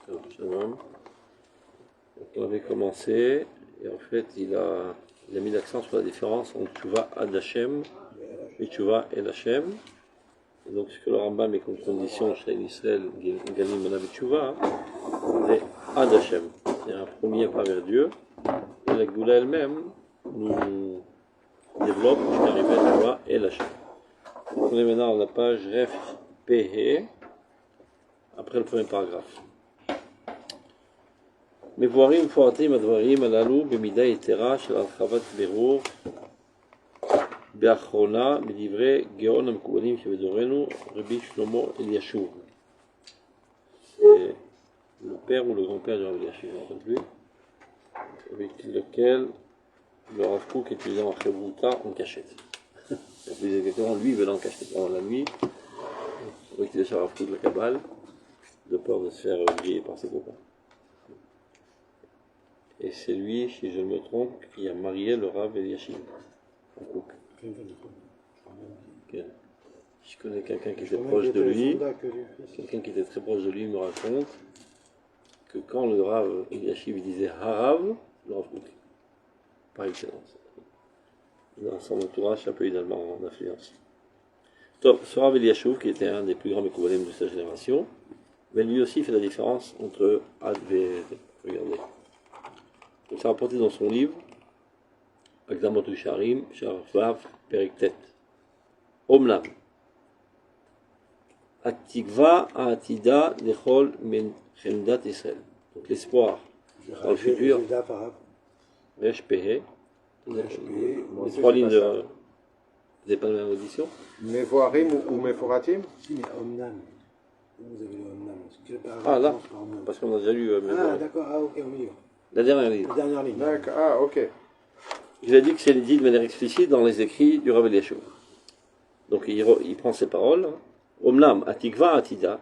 Shalom. On avait commencé, et en fait, il a mis l'accent sur la différence entre Tchouva ad Hashem et Tchouva el Hashem. Et donc, ce que le Rambam met comme condition chez Israël, Galim Manav Tchouva, c'est ad Hashem. C'est un premier pas vers Dieu. Et la Goula elle-même nous développe jusqu'à arriver à Tchouva el Hashem. Donc, on est maintenant à la page Ref Pehe, après le premier paragraphe. מבוארים מפורטים הדברים הללו במידה יתרה של הרחבת בירור באחרונה בדברי גאון המקובלים שבדורנו רבי שלמה אלישיב. C'est le père ou le grand-père de Rabbi Eliashiv, en fait lui, avec lequel le Rav Kook étudiait en Chavruta en cachette. Plus exactement, lui venait en cachette pendant la nuit, avec le Rav Kook de la Kabbale, de peur de se faire griller par ses copains. Et c'est lui, si je ne me trompe, qui a marié le Rav Eliashiv. Je connais quelqu'un qui était proche de lui. Quelqu'un qui était très proche de lui me raconte que quand le Rav Eliashiv disait Harav, le Rav Kook, par excellence. Dans son entourage, ça peut également en influence. Donc, ce Rav Eliashiv, qui était un des plus grands Mekoubalim de sa génération, mais lui aussi fait la différence entre Ad et Ed. Regardez. Donc, c'est rapporté dans son livre, Akdamot Sharim, Sharvav, Periktet. Omlam. Atikva Atida Nechol Men Chemdat Israël. Donc, l'espoir dans le futur. Resh Pehe. Les trois lignes de. Vous n'avez pas la même audition? Mevoarim ou Meforatim? Si, mais Omnam. Vous avez le Omnam. Ah, là, parce qu'on a déjà lu. Ah, d'accord, ah, ok, au milieu. La dernière ligne. La dernière ligne. D'accord, ah, ok. Il a dit que c'est dit de manière explicite dans les écrits du Rav Eliashiv. Donc il prend ces paroles. Omnam atikva atida,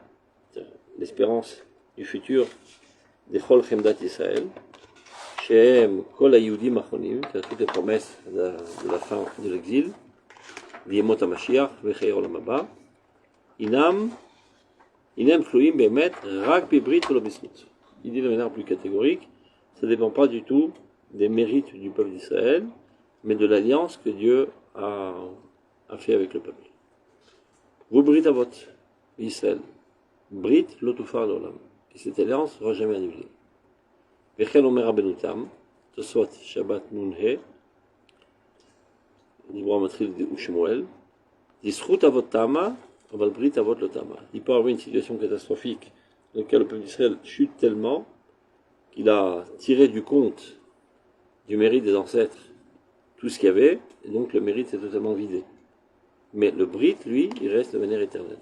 l'espérance du futur des Chol Chemdat Israël, Shehem Kol Hayudim Achonim, c'est toutes les promesses de la fin de l'exil, Diemot HaMashiach, Vechei Olam Haba, Inam Fluim Bemet, Rak Bibrit Velo Bismut. Il dit de manière plus catégorique, ça ne dépend pas du tout des mérites du peuple d'Israël, mais de l'alliance que Dieu a fait avec le peuple. Vous Brit Avot, Israël, Brit Lotufar L'Olam. Et cette alliance ne sera jamais annulée. Vechel Omer Rabbeinu Tam, Tosfot Shabbat Nunhe, Dibra Matril de Shmuel, Dischut Avot Tama, Aval Brit Avot Lotama. Il peut y avoir une situation catastrophique dans laquelle le peuple d'Israël chute tellement qu'il a tiré du compte du mérite des ancêtres tout ce qu'il y avait, et donc le mérite s'est totalement vidé. Mais le Brit, lui, il reste de manière éternelle.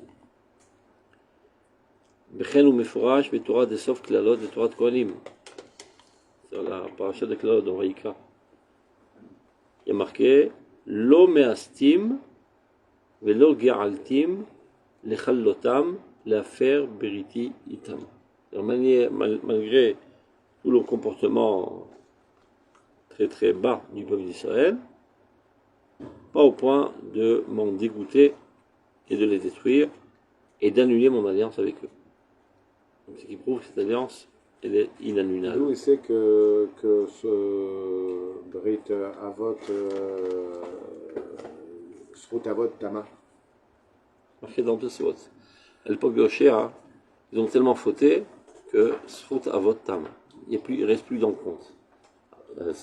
Bechen ou Meforash, Betorah de Sof Klalot, de Torah de Kohanim. C'est la paracha de Klalot dans Vaïkra. Il y a marqué Lo meastim, velo geraltim, lechallotam, l'affaire beriti itam. Malgré tout le comportement très très bas du peuple d'Israël, pas au point de m'en dégoûter et de les détruire et d'annuler mon alliance avec eux. Donc, ce qui prouve que cette alliance, elle est inannulable. D'où il sait que ce Brit Avot, Srut Avot Tama. Marqué dans Tosfot. À l'époque de Hoshea, ils ont tellement fauté que Srut Avot Tama. Il ne reste plus dans le compte.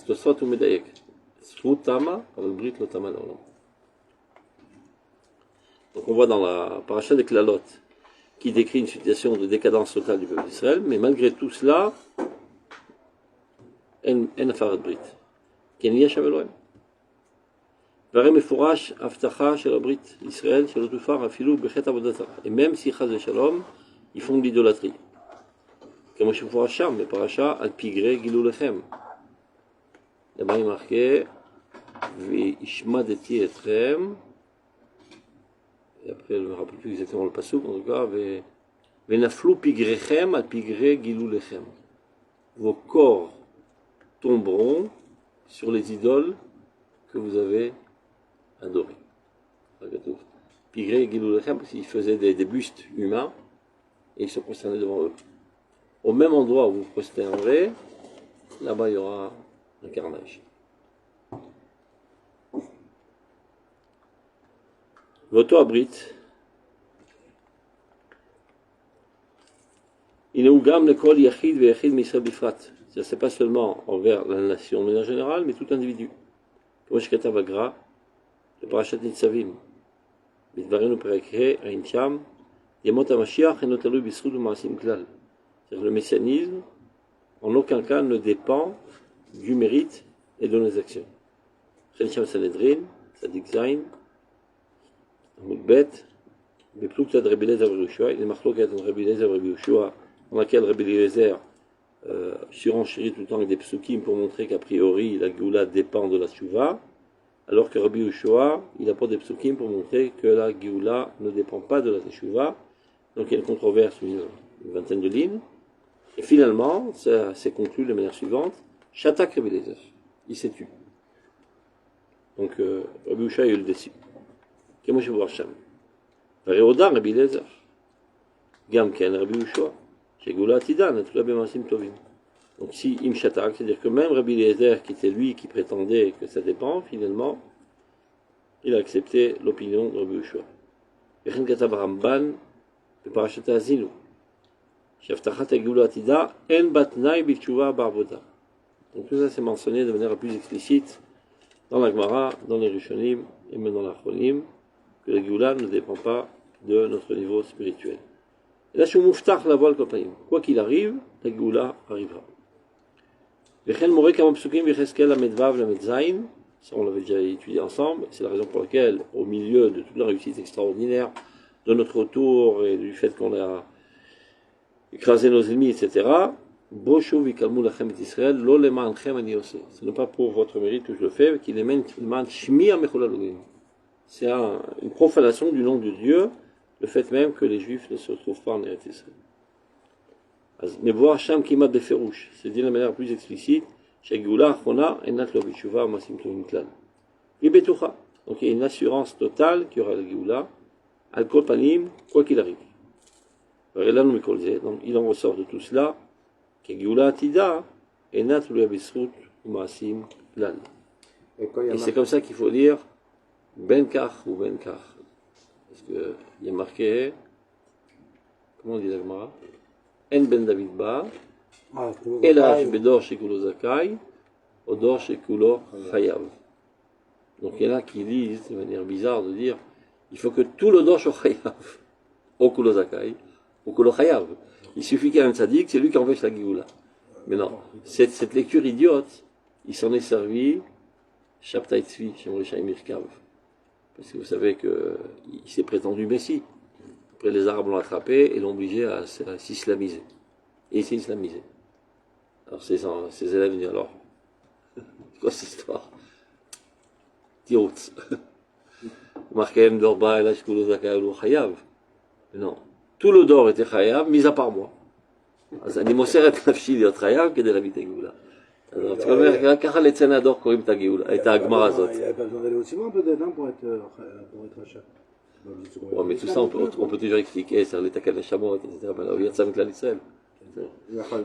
Tosfot ou Medayek. Srut Tama, le Brit Lotama dans l'homme. Donc on voit dans la paracha de Klalot qui décrit une situation de décadence totale du peuple d'Israël, mais malgré tout cela, en afarat Brit. Ken yesh Elohim. Varem mefurash avtacha shel Brit Israël shel otufar afilu bechet avodat hara. Et même si chas v'shalom, ils font de l'idolâtrie. Comme je vois Sham, mais paracha al pigre gilou lechem. Là-bas il est marqué V'ishmadeti etrem. Et après, je ne me rappelle plus exactement le passouk, en tout cas, Venaflou pigrechem al pigre gilou lechem. Vos corps tomberont sur les idoles que vous avez adorées. Pigre gilou lechem, parce qu'ils faisaient des bustes humains et ils se prosternaient devant eux. au même endroit où vous vous prosternerez, là-bas il y aura un carnage. Voto abrit. Ineugam lekol yachid veyachid misraël bifrat. C'est pas seulement envers la nation mais en général, mais tout individu. Comme je katav agra, le parashat nitzavim. Midvarenu perekhe ein sham yemot hamashiach eno talui b'zchut u'ma'asim klal. C'est-à-dire le messianisme, en aucun cas ne dépend du mérite et de nos actions. Chelcham Sanhedrin, Tzadik Zayin, Amud Bet, Beplukta de Rabbi Eliezer Rabbi Yehoshua, il est marqué entre Rabbi Eliezer et Rabbi Yehoshua, dans laquelle Rabbi Eliezer surenchérit tout le temps avec des psukim pour montrer qu'a priori la Géoula dépend de la Tshuva, alors que Rabbi Yehoshua, il apporte des psukim pour montrer que la Géoula ne dépend pas de la Tshuva. Donc il y a une controverse, une vingtaine de lignes. Et finalement, ça s'est conclu de la manière suivante. Shatak Rabbi Eliezer, il s'est tué. Donc Rabbi Yehoshua a eu le déçu. Comment je vais voir Sham? Vareoda Rabbi Eliezer. Gam Ken Rabbi Yehoshua. Chez Goula Tidan, tout la Bemasim Tovim. Donc si Im Shatak, c'est-à-dire que même Rabbi Eliezer, qui était lui qui prétendait que ça dépend, finalement, il a accepté l'opinion de Rabbi Yehoshua. Vechen Katab Ramban, Parashat Azinu. Shaftachat Goula Tida, En Batnai Bitshuva Barboda. Donc tout ça c'est mentionné de manière plus explicite dans la Gemara, dans les Rishonim et même dans la Chronim, que la Géoula ne dépend pas de notre niveau spirituel. Et là, je suis mouftach la voile kopaim. Quoi qu'il arrive, la Géoula arrivera. Vechel moré kam psukim vecheskel la medvav la medzain. Ça, on l'avait déjà étudié ensemble. C'est la raison pour laquelle, au milieu de toute la réussite extraordinaire de notre retour et du fait qu'on a écrasé nos ennemis, etc., Boshu vikalmu lachem et Israël, lo lemanchem ani ose. Ce n'est pas pour votre mérite que je le fais, mais qu'il émène shmi amecholalogim. C'est une profanation du nom de Dieu, le fait même que les Juifs ne se retrouvent pas en Eretz Israël. Mais voir Hacham kimat beferouche, c'est dit de la manière plus explicite, chez Géoula achona enat lo b'tshuva masim tovim klal. Ibetucha. Donc il y a une assurance totale qu'il y aura la Géoula, al kol panim, quoi qu'il arrive. Donc il en ressort de tout cela que Géoula Atida enat lo b'zchut u'ma'asim klal. Et c'est comme ça qu'il faut dire Ben Kach ou Ben Kach. Parce qu'il y a marqué, comment on dit la Gemara? En Ben David Ba, Elash Bedor Shekulo Zakai, Odor Shekulo Chayav. Donc il y en a qui disent de manière bizarre de dire il faut que tout le Dor soit Chayav, au Kulo Zakai, au Kulo Chayav. Il suffit qu'il y ait un tzaddik, c'est lui qui empêche la Géoula. Mais non, cette lecture idiote, il s'en est servi, Shabtai Tzvi, chez Mordechai Mirkav. Parce que vous savez qu'il s'est prétendu Messie. Après, les Arabes l'ont attrapé et l'ont obligé à s'islamiser. Et il s'est islamisé. Alors, ses élèves disent alors, c'est quoi cette histoire? Tiroutz. Marqué Mdorba et Lashkulo Zakaoulou Chayav. Non. Tout le d'or était Chayav, mis à part moi. אז אני מוסר את נפשי להיות חייב כדי להביא את הגאולה. אז רציתי אומר, ככה לצנע הדור קוראים את הגמרא הזאת. Il n'y avait pas besoin d'aller aussi loin peut-être pour être rachat. Ouais, mais tout ça, on peut toujours expliquer, c'est les Takal Neshamot, etc. Il y a ça avec l'Israël.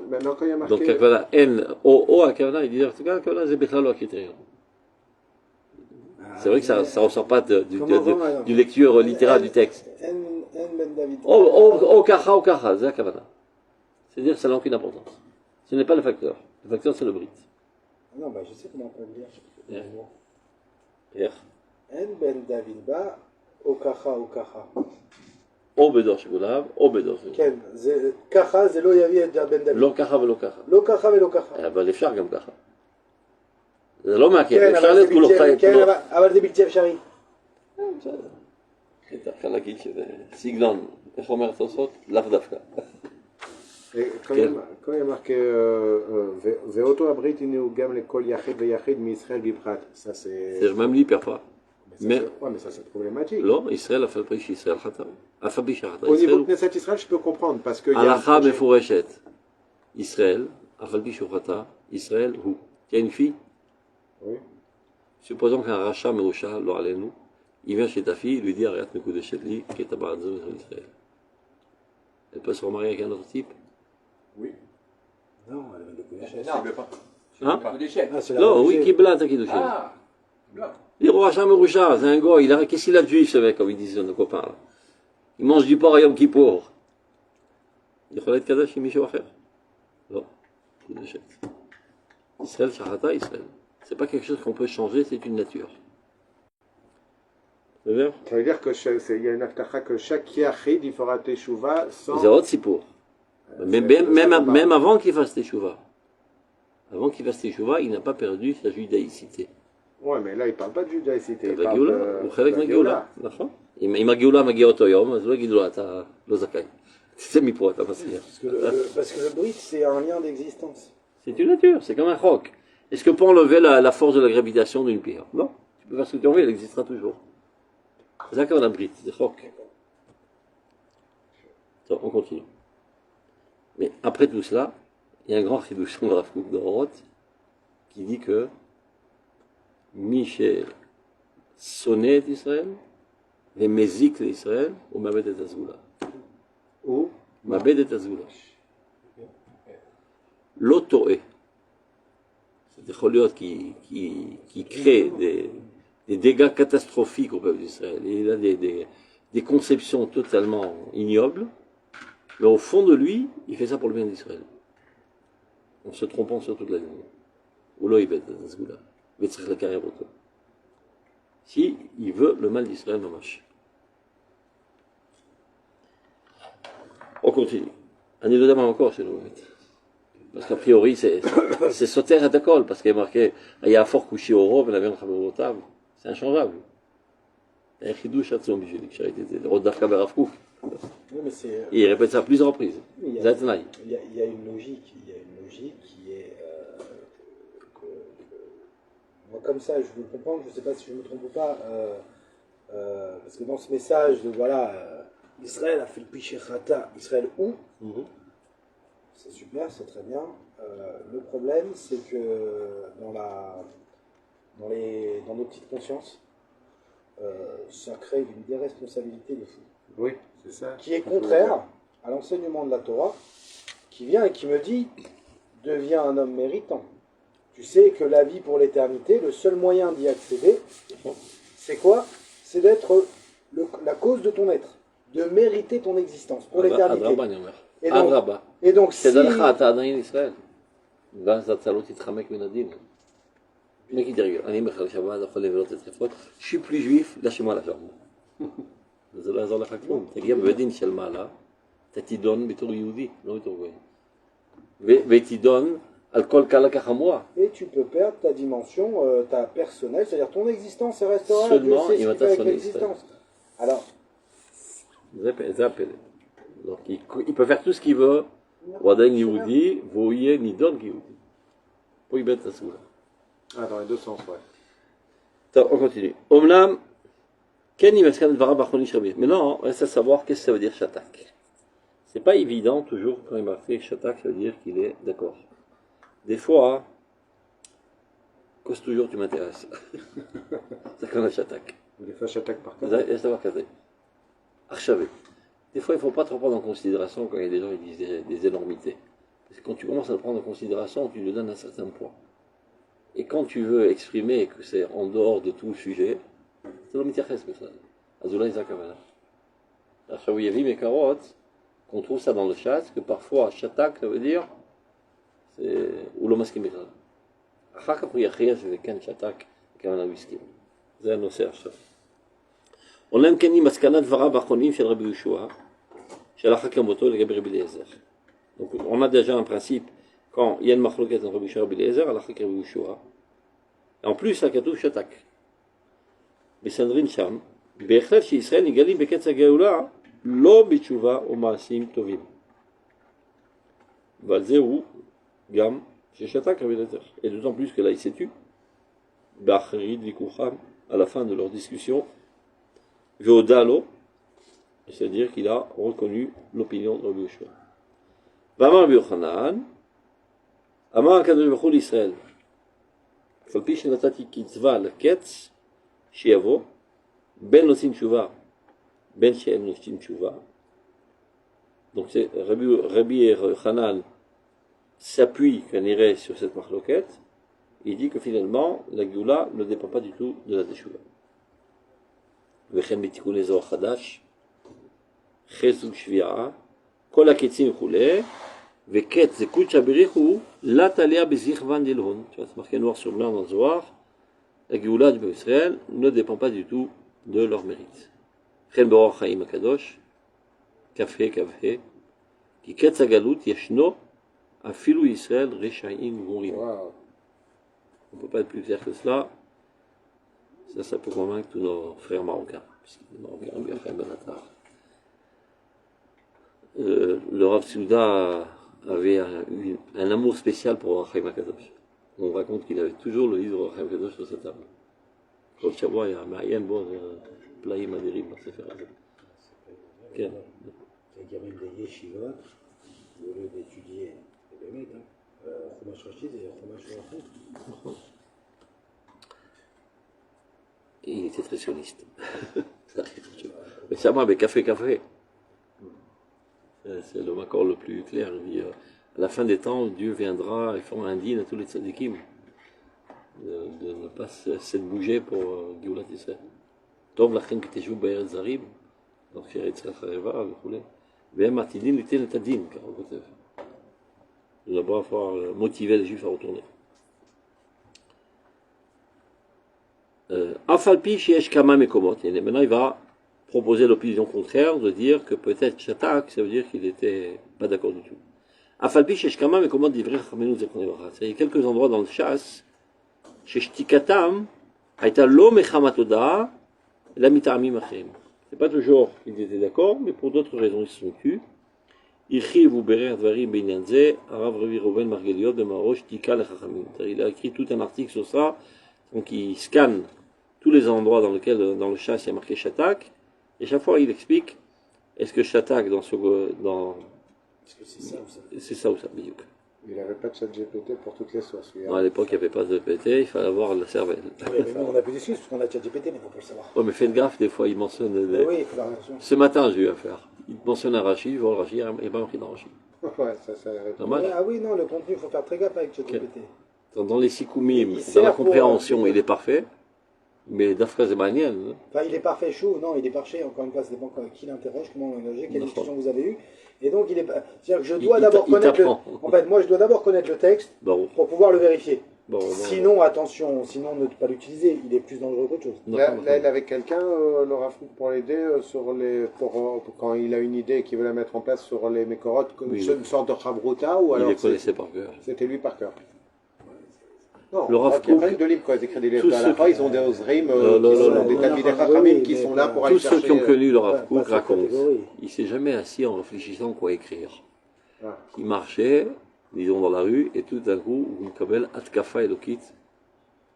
Maintenant, quand il y a marqué... Donc, Akavana, O, Akavana, il dit, en tout cas, Akavana, c'est Bechal ou critérium. C'est vrai que ça ne ressort pas du lecture littérale du texte. O Kacha, c'est Akavana. C'est-à-dire que ça n'a aucune importance. Ce n'est pas le facteur. Le facteur, c'est le brit. Non, bah je sais comment on peut le dire. En Ben David Ba, Okacha. או בדור שגולב, או בדור שגולב. כן, ככה זה לא יביא את בן דוד. לא ככה ולא ככה. לא ככה ולא ככה. אבל אפשר גם ככה. זה לא מעכב, כן, אפשר להיות כולו חי... כן, אבל זה בלתי אפשרי. בסדר. אפשר להגיד שזה סגנון, איך אומר התוספות? לאו דווקא. quand il y a marqué Veoto Abrit Ineugam le Kol Yachid Veyachid Misraël Biprat, ça c'est... C'est même lui, perd pas. Mais ça c'est problématique. Non, Israël a fait le prix Israël Khatam. Au niveau de Knesset Israël, je peux comprendre parce que... Alacha Mefureshet. Israël, Afalpi Shurata, Israël, où? Il y a une fille. Oui. Supposons qu'un rachat Meusha, l'Oralenu, il vient chez ta fille, il lui dit Ariat Mekou de Chetli, qui est à Barazou Israël. Elle peut se remarier avec un autre type? Oui. Je veux pas. Hein? Coup d'échec. Ah, c'est la Non, oui, religion. Kibla Takidushin. Ah, là. Il roi Hacham Roucha, c'est un gars, qu'est-ce qu'il a de juif ce mec, comme ils disent nos copains là? Il mange du porc à Yom Kippour. Il faut être Kadash Michel Acher. Non, coup d'échec. Israël, Shahata, Israël. C'est pas quelque chose qu'on peut changer, c'est une nature. C'est vrai? Ça veut dire qu'il y a une aftacha que chaque yachid, il fera teshuva sans... Zéro Tzipour. Même avant qu'il fasse teshuva. Avant qu'il fasse teshuva, il n'a pas perdu sa judaïcité. Ouais, mais là, il parle pas de judaïcité. Il הוא parle גאולה, de הוא חלק de מהגאולה, נכון? אם הגאולה מגיעה אותו יום, אז לא יגידו לו, אתה לא זכאי. תצא מפה, אתה מסכים. Parce que le brut, c'est un lien d'existence. C'est une nature, c'est comme un roc. Est-ce que pour enlever la force de la gravitation d'une pierre? Non. Tu peux faire ce que tu en veux, elle existera toujours. C'est ça qu'on abrite, des rocs. On continue. Mais après tout cela, il y a un grand chidouch de Rav Kook d'Orot qui dit que Miché sonnet d'Israël, et Mézik d'Israël, ou Mabed et Azula. Ou Mabed et Azula. L'autoé. C'est des choliot qui créent des dégâts catastrophiques au peuple d'Israël. Il a des conceptions totalement ignobles, mais au fond de lui, il fait ça pour le bien d'Israël. En se trompant sur toute la ligne. Ou l'oïbed et Azula. La carrière auto. Si il veut le mal d'Israël, mamash. On continue. Un élément encore chez nous. Parce qu'a priori, c'est sauter à d'accord, parce qu'il est marqué, il y a un fort couché au rov, il y avait un travail au table. C'est inchangable. Il y a un chidouche à son bijou, qui a été le Rodafka Berav Kook. Oui, mais c'est... Il répète ça à plusieurs reprises. Il y a Zatnaï. une logique, qui est... moi, comme ça, je veux comprendre, je ne sais pas si je me trompe ou pas, parce que dans ce message de, voilà, Israël a fait le piché chata, Israël où c'est super, c'est très bien. Le problème, c'est que dans nos petites consciences, ça crée une déresponsabilité de fou. oui, c'est ça. Qui est contraire à l'enseignement de la Torah, qui vient et qui me dit, deviens un homme méritant. Tu sais que la vie pour l'éternité, le seul moyen d'y accéder, c'est quoi? C'est d'être la cause de ton être, de mériter ton existence pour l'éternité. Et donc, si... תדע לך, אתה עדיין ישראל. ואז אתה לא תתחמק מן הדין. מי תגיד, אני מחלל שבת, יכול לבלות את חפות, je suis plus juif, lâchez-moi la jambe. זה לא יעזור לך כלום. תגיע בבית דין של מעלה, אתה תידון בתור יהודי, לא בתור גוי. ותידון על כל קלה כחמורה. Et tu peux perdre ta dimension, ta personnelle, c'est-à-dire ton existence, elle restera. Seulement, Dieu sait ce il va qu'il fait avec t'assoler, l'existence. Alors, זה הפלא. Donc il peut faire tout ce qu'il veut, הוא עדיין יהודי, והוא יהיה נידון כיהודי. פה איבד את הסגולה. Ah, dans les deux sens, ouais. טוב, on continue. אמנם, כן היא מסכנת דבריו האחרונים של רבי. Mais non, on reste à savoir qu'est-ce que ça veut dire shatak. C'est pas évident toujours quand il marque shatak, ça veut dire qu'il est d'accord. Des fois, cause toujours tu m'intéresses. C'est qu'on a shatak. Des fois, j'attaque par Vous contre. allez savoir qu'après. Archavé. Des fois, il ne faut pas trop prendre en considération quand il y a des gens qui disent des énormités. Parce que quand tu commences à le prendre en considération, tu lui donnes un certain poids. Et quand tu veux exprimer que c'est en dehors de tout sujet, c'est le mityaches בכלל. אז אולי זה הכוונה. עכשיו, il y avait mes carottes, qu'on trouve ça dans le chat, que parfois, shatak, ça veut dire, הוא לא מסכים בכלל. אחר כך הוא יכריע שזה כן שתק, הכוונה הוא הסכים. זה הנושא עכשיו. עולם כן עם מסקנת דבריו האחרונים של רבי יהושע, שהלכה כמותו לגבי רבי אליעזר. Donc on a déjà un principe, quand il y a une machloket entre Rabbi Yeshua et Rabbi Eliezer, הלכה כרבי יהושע. En plus, הכתוב שתק. בסנהדרין שם, בהחלט שישראל נגלים בקץ הגאולה, לא בתשובה או מעשים טובים. ועל זה הוא גם ששתק רבי אליעזר. Et d'autant plus que là il s'est tu, באחרית ויקוחם, à la fin de leur discussion, Véodalo, c'est-à-dire qu'il a reconnu l'opinion de Rabbi Yeshua. Vamar Rabbi Yochanan, Amar HaKadosh Baruch Hu l'Israël, אף על פי שנתתי קצבה לקץ, שיבוא, בין נושאים תשובה, בין שאין נושאים תשובה. Donc c'est Rabbi Yochanan, s'appuie, qu'on irait sur cette marloquette, il dit que finalement, la Géoula ne dépend pas du tout de la Teshuva. וכן בתיקון אזור חדש, חיזוק שביעה, כל הקצים וכולי, וקץ זה קודשא בריחו, לה תליה בזיכוון דלהון. Tu vois, c'est marqué noir sur blanc dans le Zohar. La Géoula du peuple Israël ne dépend pas du tout de leur mérite. וכן באורח חיים הקדוש, כ"ה כ"ה, כי קץ הגלות ישנו, אפילו ישראל רשעים גמורים. On ne peut pas être plus clair que cela. Ça peut convaincre tous nos frères marocains, puisque les Marocains ont bien fait un bon attard. Le Rav Souda avait un amour spécial pour Chaim HaKadosh. On raconte qu'il avait toujours le livre Chaim HaKadosh sur sa table. Quand Shabbat, il y a Ma'ayan, bon, Plaïm Adérim, dans Sefer Hazé. Il y a même des yeshivot, au lieu d'étudier les mecs, Chumash Rashid et Chumash Rashid. Et il était très sioniste. Mais ça m'a, mais café. C'est le accord le plus clair. Il dit, à la fin des temps, Dieu viendra et fera un dîne à tous les tzadikim de ne pas se bouger pour Géoulat Israël. Tov lachem ki teshvu be'eretz zarim, donc chez Yitzhak Hareva, וכו'. והם עתידים ליתן את הדין, ככה הוא כותב. Il va falloir motiver les Juifs à retourner. Afalpi sheyesh kama mekomot. Et maintenant, il va proposer l'opinion contraire de dire que peut-être Shatak, ça veut dire qu'il n'était pas d'accord du tout. Afalpi sheyesh kama mekomot divrei chachamenu zechronei bracha. Il y a quelques endroits dans le chasse, sheshtikatam hayta lo mechamat hodaa, la mita'amim achim. C'est pas toujours qu'ils étaient d'accord, mais pour d'autres raisons ils se sont tus. Il a écrit tout un article sur ça, donc il scanne tous les endroits dans lesquels, dans le chasse, il y a marqué Shatak, et chaque fois il explique, est-ce que Shatak dans ce... Est-ce que c'est ça ou ça? C'est ça ou ça, Biouk. Il n'avait pas de chat GPT pour toutes les sources. Non, à l'époque, il n'y avait pas de GPT, il fallait avoir la cervelle. Oui, mais nous, on a plus d'excuses parce qu'on a ChatGPT maintenant pour le savoir. Ouais, mais faites gaffe, des fois, il mentionne... Oui, il faut la réaction. Ce matin, j'ai eu affaire. Il mentionne un Rashi, je vois le Rashi, il n'y a pas marqué dans Rashi. Ouais, ça arrête. Dommage. Ah oui, non, le contenu, il faut faire très gaffe avec ChatGPT. Dans les Sikoumim, Il dans sert la pour, compréhension, il est parfait, mais Dafka Zemanien, Enfin, il est parfait chaud, non, il est parfait, encore une fois, ça dépend qui l'interroge, comment l'engager, quelle D'accord. discussion vous avez eue. Et donc, il est pas. C'est-à-dire que je dois Il d'abord connaître le. t'apprend. En fait, moi, je dois d'abord connaître le texte Bon, pour pouvoir le vérifier. bon, Sinon, attention, sinon ne pas l'utiliser, il est plus dangereux qu'autre chose. Là, il avait quelqu'un, le Rafouk, pour l'aider sur les, pour quand il a une idée et qu'il veut la mettre en place sur les Mekorot, comme Oui. une sorte de Chavruta, ou il alors les connaissait par cœur. c'était lui par cœur. Non, Le Rav il y a Kook, plein de livres quand ils écrivent des tous livres à la ceux fois, ils ont des Ozrim, des non, Talmidei non, Chachamim oui, qui mais sont là bon, pour aller tous ceux qui ont chercher. connu le Rav Kook pas cette racontent. catégorie. Il s'est jamais assis en réfléchissant quoi écrire. Ah. Il marchait, disons dans la rue, et tout d'un coup, il kabel Atkafa Elokit.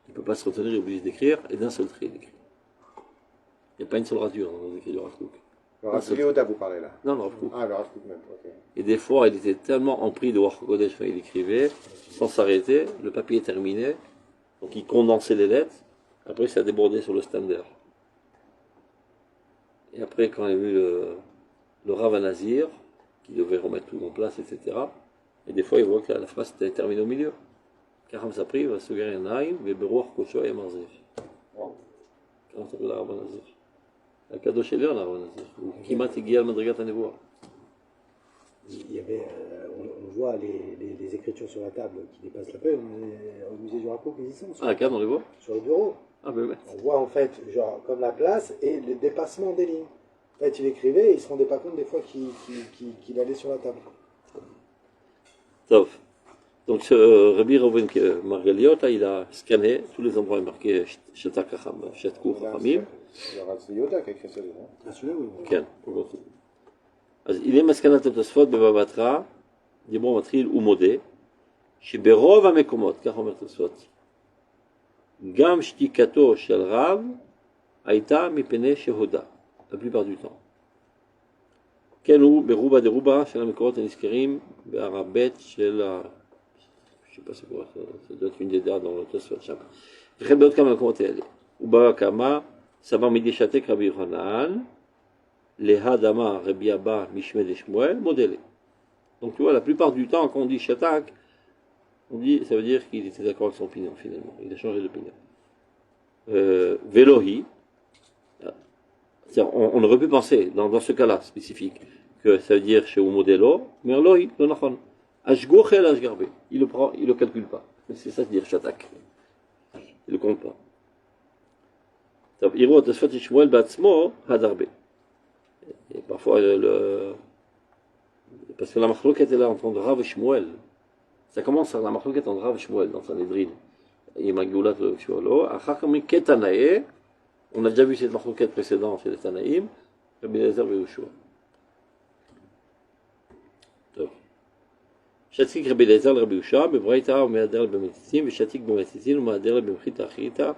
Il ne peut pas se retenir, il est obligé d'écrire, et d'un seul trait, il écrit. Il n'y a pas une seule rature dans les écrits du Rav Kook. Le Rav Léoda, vous parlez là. Non, le Rav Kook. Ah, le Rav Kook même, ok. Et des fois, il était tellement empris de Warch Kodesh quand il écrivait, sans s'arrêter, le papier terminait, donc il condensait les lettres, après ça débordait sur le standard. Et après, quand il y a eu le Rav Nazir, qui devait remettre tout en place, etc., et des fois, il voit que la phrase était terminée au milieu. Karam Sapri va se guérir un aïm, mais Berouach Kocho et Marzir. Comment s'appelle le Rav Nazir? La Kadosh Elion, le Rav Nazir. Ou Kimat Igial Madrigat Hanevoa. Il y avait, on voit les écritures sur la table qui dépassent la peuple au musée du Raco, ils y sont, Ah, regarde, on les voit? sur le bureau. Ah, ben, ouais. On voit en fait, genre, comme la place et le dépassement des lignes. En fait, il écrivait et il ne se rendait pas compte des fois qu'il allait sur la table. Top. Donc, ce Rabbi Reuven Margaliot, il a scanné tous les endroits marqués Shatak Chacham, Shatkou Chachamim. Le Rav Léoda qui a écrit ça déjà. Ah, celui-là, oui. כן, אז הנה מסקנת התוספות בבא בתרא, דיבור מתחיל ומודה, שברוב המקומות, כך אומר תוספות, גם שתיקתו של רב הייתה מפני שהודה, la plupart du temps. כן הוא ברובה דרובה של המקורות הנזכרים בהר ב' של je sais pas c'est quoi, ça doit être une des dates dans le תוספות שם. וכן בעוד כמה מקומות האלה. ובא כמה סבר מדישתק רבי יוחנן, Lehadama Rabbi Abba Mishmed et Shmuel, modélé. Donc tu vois, la plupart du temps, quand on dit Shatak, On dit, ça veut dire qu'il était d'accord avec son opinion, finalement. Il a changé d'opinion. Velohi, on aurait pu penser, dans ce cas-là spécifique, que ça veut dire chez Umodelo, mais Lohi, le Nachon. Ashgoch el Ashgarbe. Il le calcule pas. Mais c'est ça, dire Shatak. Il le compte pas. Et parfois, parce que la marloquette est là entre Rav et Shmuel. Ça commence par la marloquette entre Rav et Shmuel dans Sanhedrin. Il y a Magoulat le Shmuelo. Achakami Ketanae. On a déjà vu cette marloquette précédente chez les Tanaïm. Rabbi Eliezer et Yoshua. שתיק רבי אליעזר לרבי יהושע, בברייתא ומהדר במתיתים, ושתיק במתיתים ומהדר במחית האחריתא.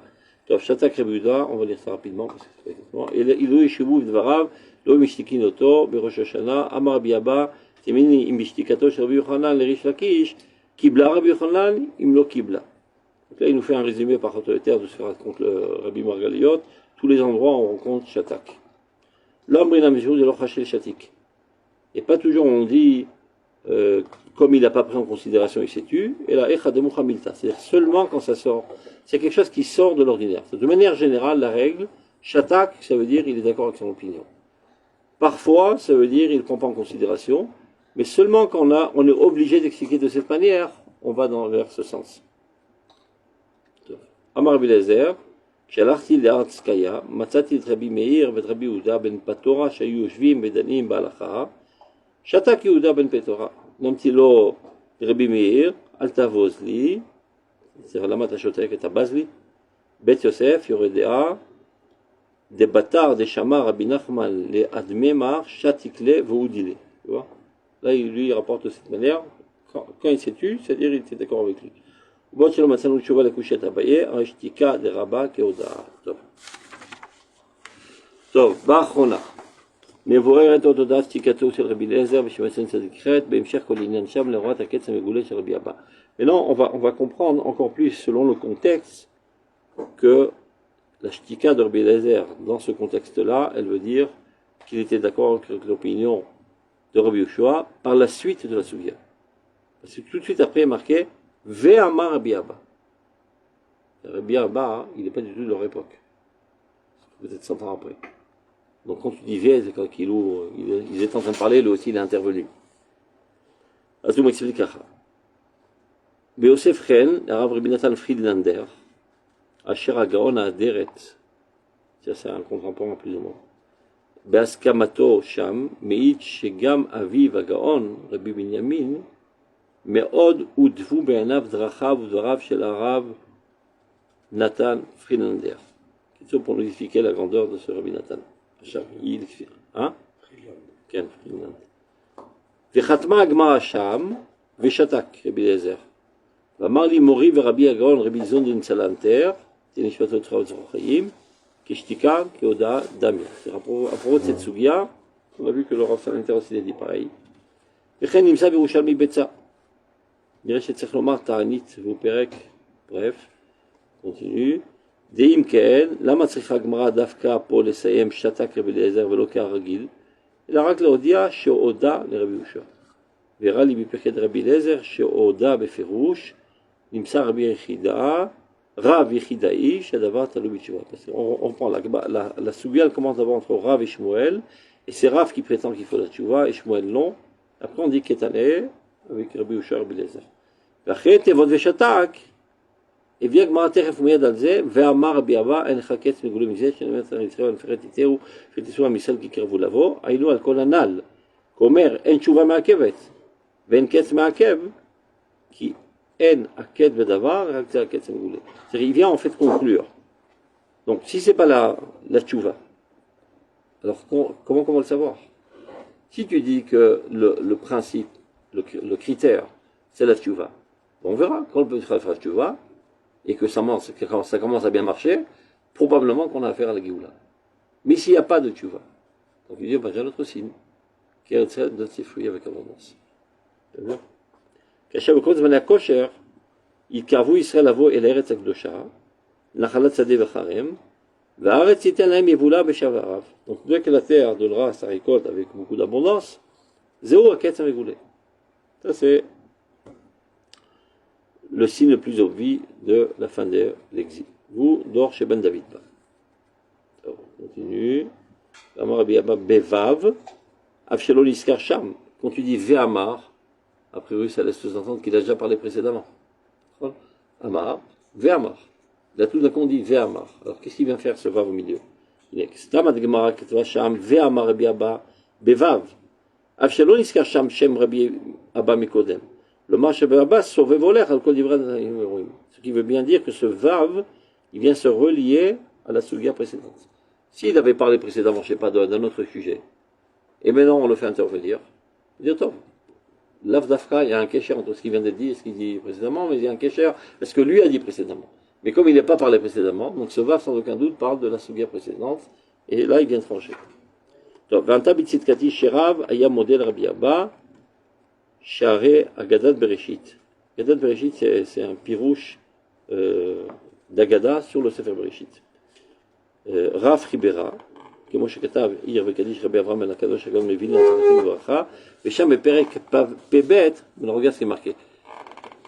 טוב, שתק רבי יהודה, on va lire ça rapidement, parce que c'est exactement. אילו ישבו בדבריו, לא אם משתיקין אותו בראש השנה, אמר רבי אבא, תמיני עם בשתיקתו של רבי יוחנן לריש לקיש, קיבלה רבי יוחנן, אם לא קיבלה. Donc là, il nous fait un résumé par autoritaire de ce que raconte le Rabbi Margaliot. Tous les endroits où on rencontre Shatak. L'homme est la mesure de l'Ochachel Shatik. Et pas toujours on dit, comme il n'a pas pris en considération, il s'est tu, et là, c'est-à-dire seulement quand ça sort. C'est quelque chose qui sort de l'ordinaire. De manière générale, la règle, Shatak, ça veut dire il est d'accord avec son opinion. Parfois, ça veut dire il ne prend pas en considération, mais seulement quand on est obligé d'expliquer de cette manière, on va vers ce sens. Amar Rabbi Eliezer, כשהלכתי לארץ קיה, מצאתי את רבי מאיר ואת רבי יהודה בן פטורה שהיו יושבים ודנים בהלכה, שתק יהודה בן פטורה. נמתי לו רבי מאיר, אל תבוז לי, למה אתה שותק, אתה בז לי? בית יוסף, יורד דעה, דבתר דשמע רבי נחמן לאדמי מר, שתיק לה והודי לה. Tu vois? Là, lui, il rapporte de cette manière, quand il s'est tu, c'est-à-dire il était d'accord avec lui. ובעוד שלא מצאנו תשובה לקושת אביי, השתיקה דרבה כהודאה. טוב, באחרונה. מבוררת עוד הודעת שתיקתו של רבי אליעזר ושמצאנו צדיק חטא, בהמשך כל עניין שם להוראת הקץ המגולה של רבי אבא. Maintenant, on va comprendre encore plus, selon le contexte, que la shtika de Rabbi Eliezer, dans ce contexte-là, elle veut dire qu'il était d'accord avec l'opinion de Rabbi Yoshua par la suite de la Sougia. Parce que tout de suite après, il est marqué Ve'amar Rabbi Abba. Rabbi Abba, il n'est pas du tout de leur époque. Peut-être 100 ans après. Donc quand tu dis Ve, c'est quand ils étaient en train de parler, lui aussi il est intervenu. אז הוא מצליח ככה. ביוסף חן, הרב רבי נתן פרידלנדר, אשר הגאון האדרת, ça c'est un contemporain plus ou moins, בהסכמתו שם, מעיד שגם אביו הגאון, רבי בנימין, מאוד הודבו בעיניו דרכיו ודבריו של הרב נתן פרידלנדר. קיצור, pour nous expliquer la grandeur de ce רבי נתן. עכשיו, il explique. hein? כן, פרידלנדר. וחתמה הגמרא שם, ושתק רבי אליעזר. ואמר לי מורי ורבי הגאון רבי זונדין צלנטר, תנשמתו אותך וצרוך חיים, כשתיקה, כהודאה דמיה. À propos de cette sougia, on a vu que le Rav Salanter aussi l'a dit pareil. וכן נמצא בירושלמי ביצה. נראה שצריך לומר תענית ופרק, bref, continue. דאם כן, למה צריכה הגמרא דווקא פה לסיים שתק רבי אליעזר ולא כרגיל? אלא רק להודיע שהודה לרבי יהושע. והראה לי בפרקי רבי אליעזר שהודה בפירוש, נמצא רב יחידאי שהדבר תלוי בתשובה. On prend la sougia, elle commence d'abord entre Rav et Shmuel, et c'est Rav qui prétend qu'il faut la tchouva, et Shmuel non. Après on dit Ketane, avec Rabbi Yoshua et Rabbi Eliezer. ואחרי תיבות ושתק, הביאה גמרא תכף ומיד על זה, ואמר רבי אבא, אין לך קץ מגולה מזה, שנאמר צריך ישראל ולפחד תתארו, שתיסעו המסל כי קרבו לבוא, היינו על כל הנ"ל. כאומר, אין תשובה מעכבת, ואין קץ מעכב, כי אין הקץ בדבר, רק זה הקץ המגולה. C'est-à-dire, il vient en fait conclure. Donc, si c'est pas la tchouva, alors comment le savoir? Si tu dis que le principe, le critère, c'est la tchouva, on verra. Quand le petit frère fera la tchouva, et que ça commence à bien marcher, probablement qu'on a affaire à la Géoula. Mais s'il n'y a pas de tchouva, donc il dit, ben, j'ai un autre signe, qui est celle de ses fruits avec abondance. D'accord? כאשר בכל זמני הכושר, יתקרבו ישראל לבוא אל הארץ הקדושה, נחלת שדה וחרם, והארץ ייתן להם יבולה בשב הרב. Donc dès que la terre donnera sa récolte avec beaucoup d'abondance, זהו הקץ המגולה. Ça c'est le signe le plus obvieux de la fin de l'exil. Vous, Dor chez Ben David. Alors, on continue. Amar Rabbi Abba Bevav, Avshalom Iskar Sham. Quand tu dis Ve'amar, a priori ça laisse sous-entendre qu'il a déjà parlé précédemment. Amar, Ve'amar. Là tout d'un coup on dit Ve'amar. Alors qu'est-ce qu'il vient faire ce Vav au milieu? Il est Stamad Gemara Ketva Sham, Ve'amar Rabbi Abba Bevav. Avshalom Iskar Sham Shem Rabbi Abba Mikodem. Le Mach Rabbi Abba sauvé voler al Kol Divra. Ce qui veut bien dire que ce Vav, il vient se relier à la Sugia précédente. S'il avait parlé précédemment, je ne sais pas, d'un autre sujet, et maintenant on le fait intervenir, il dit attends, l'Avdafka, il y a un kécher entre ce qu'il vient de dire et ce qu'il dit précédemment, mais il y a un kécher, parce que lui a dit précédemment. Mais comme il n'a pas parlé précédemment, donc ce Vav sans aucun doute parle de la Sugia précédente, et là il vient trancher. Donc, Vanta Bitsit Kati Sherav, Aya Model Rabbi Abba, Share Agadat Bereshit. Agadat Bereshit, c'est un pirouche d'Agada sur le Sefer Bereshit. רב חיברה, כמו שכתב עיר וקדיש רבי אברהם בן הקדוש הגאון מווילנה זכרנו לברכה, ושם בפרק פ"ב, regarde ce qui est marqué.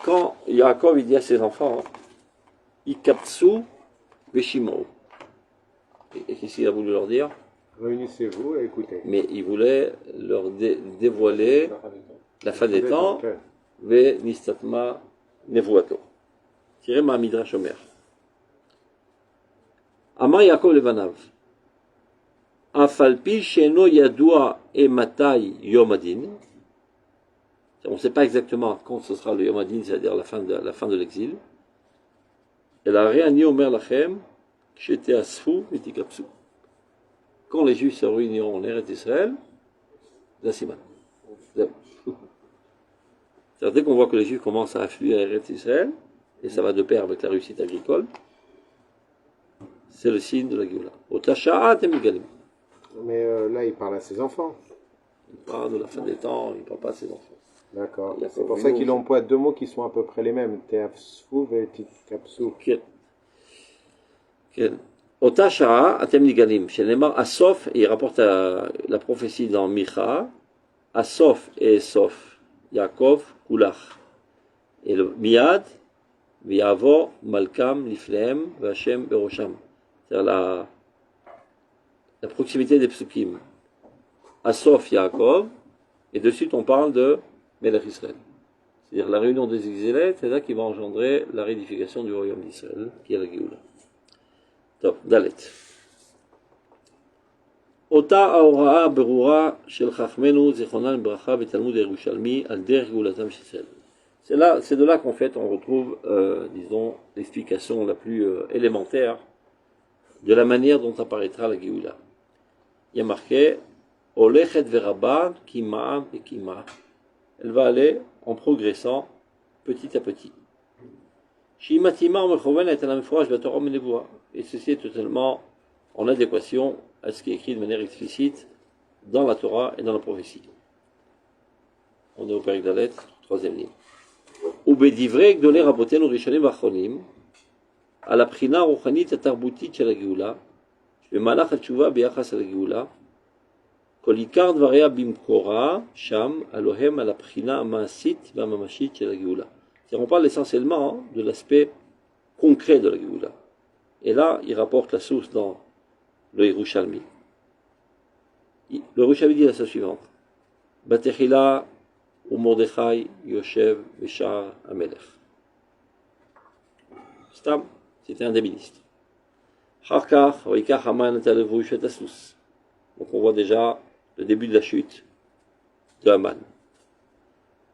Quand Yaakov il dit à ses enfants, Ikapsu veshimou. Et qu'est-ce qu'il a voulu leur dire? Réunissez-vous et écoutez. Mais il voulait leur dévoiler la fin des temps, ve nistatma nevuato. Tiré ma midrash omer. Amar Yaakov Levanav. Afalpi sheno yadua e matai yom adin. On ne sait pas exactement quand ce sera le yom adin, c'est-à-dire la fin de l'exil. Et la réani omer lachem, j'étais asfou et tikapsu. Quand les Juifs se réuniront en Eretz Israël, la siman. C'est-à-dire dès qu'on voit que les Juifs commencent à affluer à Eretz Israël, et ça va de pair avec la réussite agricole, c'est le signe de la Géoula. Mais là, il parle à ses enfants. Il parle de la fin des temps, il ne parle pas à ses enfants. D'accord. C'est pour ça qu'il emploie deux mots qui sont à peu près les mêmes. Teafsou et tikapsou. Ota sha'a atem nigalim. Chez Neymar, Asof, et il rapporte la prophétie dans Micha, Asof et Esof, Yaakov, Kulach. Et le Miad, Viavo, Malkam, Lifleem, Vachem, Berosham. C'est-à-dire la proximité des psukim. Asof, Yaakov, et de suite on parle de Melech Israël. C'est-à-dire la réunion des exilés, c'est là qui va engendrer la réédification du royaume d'Israël, qui est la Géoula. Top, Dalet. Ota aoraa berura shel chachmenu zichronan bracha betalmud Yerushalmi al der Géoulatam Shisraël. C'est de là qu'en fait on retrouve, disons, l'explication la plus élémentaire de la manière dont apparaîtra la Géoula. Il y a marqué Olechet verabad kima et kima. Elle va aller en progressant petit à petit. Shimatima mechoven est un amphorage de Torah menevoa. Et ceci est totalement en adéquation à ce qui est écrit de manière explicite dans la Torah et dans la prophétie. On est au Pérek Dalet, troisième ligne. ובדברי גדולי רבותינו ראשונים ואחרונים על הבחינה הרוחנית התרבותית של הגאולה במהלך התשובה ביחס לגאולה כל עיקר דבריה במקורה שם הלוהם על הבחינה המעשית והממשית של הגאולה. On parle essentiellement de l'aspect concret de la Géoula. Et là, il rapporte la source dans le Yerushalmi. Le Yerushalmi dit la chose suivante. Batechila ומרדכי יושב בשער המלך. סתם, c'était un des ministres. אחר כך, ויקח המן את הלבוש ואת הסוס. Donc on voit déjà le début de la chute de Haman.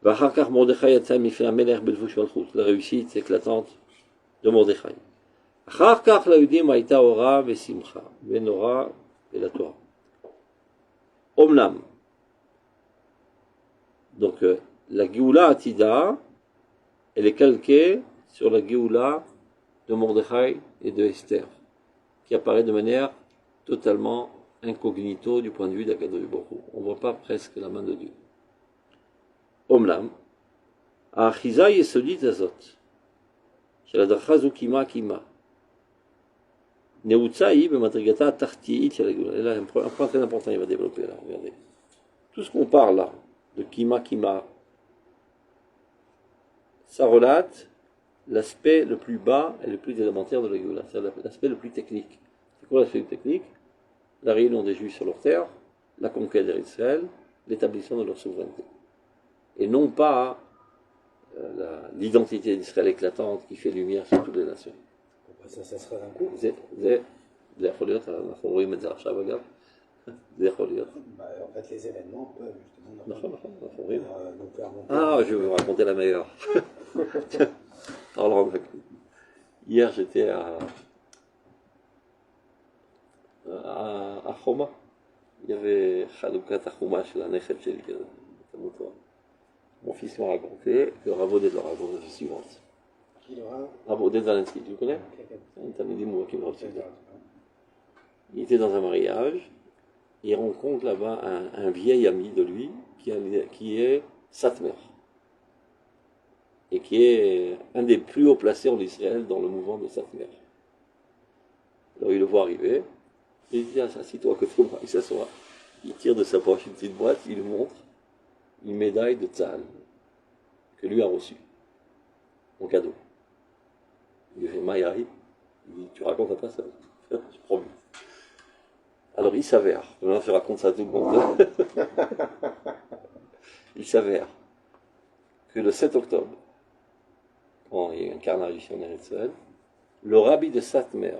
ואחר כך מרדכי יצא מפני המלך בלבוש מלכות. La réussite éclatante de מרדכי. אחר כך ליהודים הייתה אורה ושמחה, ונורא ולתורה. אומנם, donc la Géoula Atida, elle est calquée sur la Géoula de Mordechai et de Esther, qui apparaît de manière totalement incognito du point de vue d'Akadosh Baruch Hu. On ne voit pas presque la main de Dieu. Omlam, האחיזה היסודית הזאת, של הדרכה זו קימה קימה, נעוצה היא במדרגתה התחתיית של הגאולה. Et là, un point très important, il va développer là, regardez. Tout ce qu'on parle là, de Kima Kima, ça relate l'aspect le plus bas et le plus élémentaire de la Géoula, c'est l'aspect le plus technique. C'est quoi l'aspect technique? La réunion des Juifs sur leur terre, la conquête d'Israël, l'établissement de leur souveraineté. Et non pas l'identité d'Israël éclatante qui fait lumière sur toutes les nations. Ça serait un coup. זה יכול להיות, אנחנו רואים את זה עכשיו אגב, זה יכול להיות. En fait, les événements peuvent justement נכון, אנחנו רואים. nous faire monter. Ah, je vais vous raconter la meilleure. Alors, hier j'étais à Choma. Il y avait Chaloukat Achuma chez la Nechet Sheli, mon fils m'a raconté que Ravodé de la raconte la suivante. Qui l'aura? Ravodé Zalensky, tu le connais? C'est un Talmidim qui me raconte. Il était dans un mariage, il rencontre là-bas un vieil ami de lui qui est Satmer, et qui est un des plus haut placés en Israël dans le mouvement de Satmer. Alors il le voit arriver, il dit assis-toi à côté de moi, il s'assoit, il tire de sa poche une petite boîte, il lui montre une médaille de Tzahal que lui a reçue en cadeau. Il lui fait Maïaï, il dit tu racontes à personne, je promets. Alors il s'avère, maintenant je raconte ça à tout le monde, il s'avère que le 7 octobre, quand il y a eu un carnage ici en Israël, le rabbi de Satmer,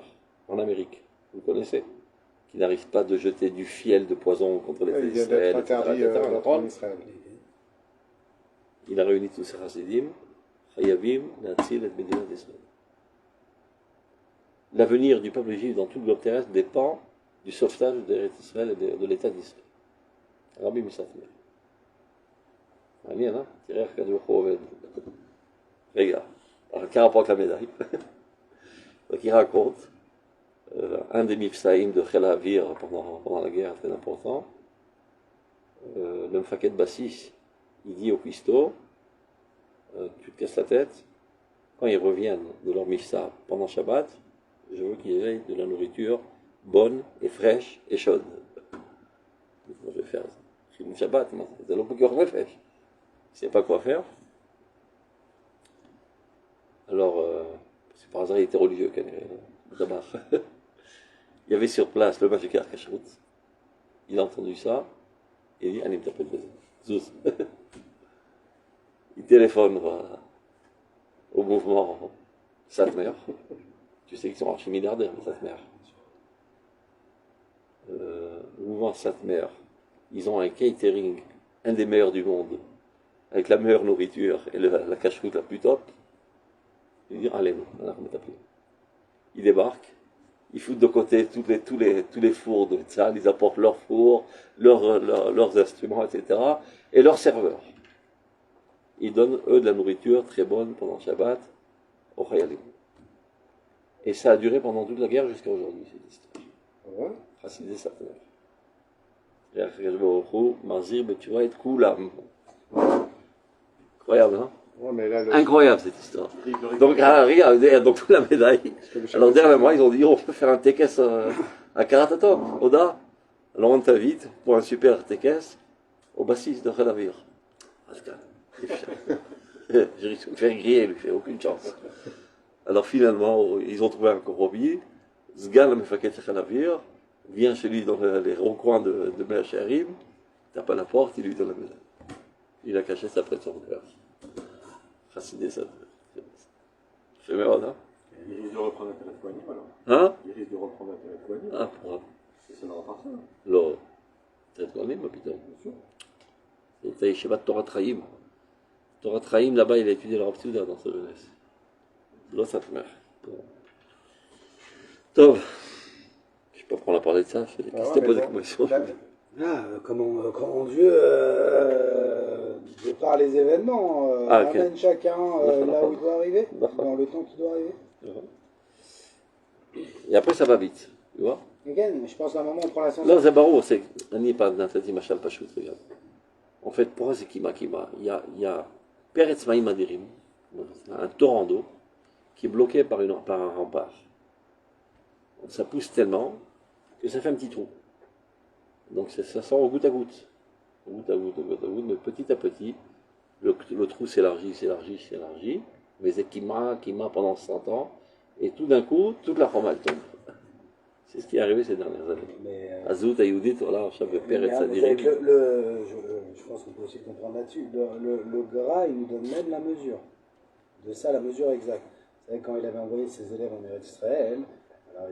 en Amérique, vous connaissez, qui n'arrive pas de jeter du fiel de poison contre les Il vient d'être interdit en Israël. Il a réuni tous ses chassidim, Chayavim, Natzil et Medina d'Israël. L'avenir du peuple juif dans tout le globe terrestre dépend du sauvetage d'Israël et de l'État d'Israël. Rabbi Misatmer. מעניין, תראה איך כדור עובד. רגע, quel rapport avec la médaille? Donc il raconte un des mifsaïm de Khel Havir pendant la guerre, très important. Le Mfaket Bassis, il dit au cuistot, tu te casses la tête, quand ils reviennent de leur mifsa pendant Shabbat, je veux qu'ils aient de la nourriture bonne et fraîche et chaude. Moi, je vais faire une Shabbat, c'est l'homme qui aurait fait. Il ne sait pas quoi faire. Alors, c'est par hasard, il était religieux, d'abord. Il y avait sur place le Majikar Kashrut. Il a entendu ça. Il dit, allez, me tape le Zouz. Il téléphone au mouvement Satmer. Tu sais qu'ils sont archi-milliardaires, les Satmer. Le mouvement Satmer, ils ont un catering, un des meilleurs du monde, avec la meilleure nourriture et la cache-route la plus top. Il dit, allez, on a taper. Ils débarquent, ils foutent de côté tous les fours de Tzal, ils apportent leurs fours, leurs instruments, etc., et leurs serveurs. Ils donnent, eux, de la nourriture très bonne pendant Shabbat, au Chayalim. Et ça a duré pendant toute la guerre jusqu'à aujourd'hui, cette histoire. Ouais. Chassidé Satmer. Mazir, mais tu vas être Koulam. Incroyable, hein? Ouais, mais là, Incroyable cette histoire. Donc, regarde, donc toute la médaille. Alors, derrière moi, ils ont dit on peut faire un tekes à Karatatop, Oda. Alors, on t'invite pour un super tekes au bassiste de Khel Havir. J'ai risqué de me faire griller, lui fait aucune chance. Alors, finalement, ils ont trouvé un compromis. Sgan, le Mefaket de Khel Havir, vient chez lui dans les recoins de Mea Shearim, tape à la porte, il lui donne la médaille. Il a caché ça près de son cœur. Chassidé ça. C'est merde, hein? il risque de reprendre un téléphone alors. Hein? Il risque de reprendre un téléphone. Ah, pour Ça n'aura pas ça. le téléphone, ma putain. C'était Yeshivat Torah Traim. Torah Traim, là-bas, il a étudié le Rav Tzouda dans sa jeunesse. Là, ça te meurt. Tov. Je sais pas pourquoi on a parlé de ça. C'était posé comme question. Comment Dieu prépare les événements, amène chacun là où il doit arriver, dans le temps qui doit arriver. Et après, ça va vite. Tu vois? Again, je pense qu'à un moment, on prend la sensation. Là, Zabarou, c'est. On n'y est pas dans cette image Pashut, regarde. En fait, pourquoi c'est Kima? Il y a Peretz Maïm Adirim, un torrent d'eau, qui est bloqué par un rempart. Ça pousse tellement que ça fait un petit trou. Donc ça sort au goutte à goutte. Au goutte à goutte, mais petit à petit, le trou s'élargit. mais c'est Kima pendant 100 ans, et tout d'un coup, toute la Chorma elle tombe. C'est ce qui est arrivé ces dernières années. Mais, Azout, Ayoudit, voilà, Shabbat Père et Tzadirim. je pense qu'on peut aussi comprendre là-dessus. Le Gra, il nous donne même la mesure. De ça, la mesure exacte. Vous savez, quand il avait envoyé ses élèves en Eretz Israël, alors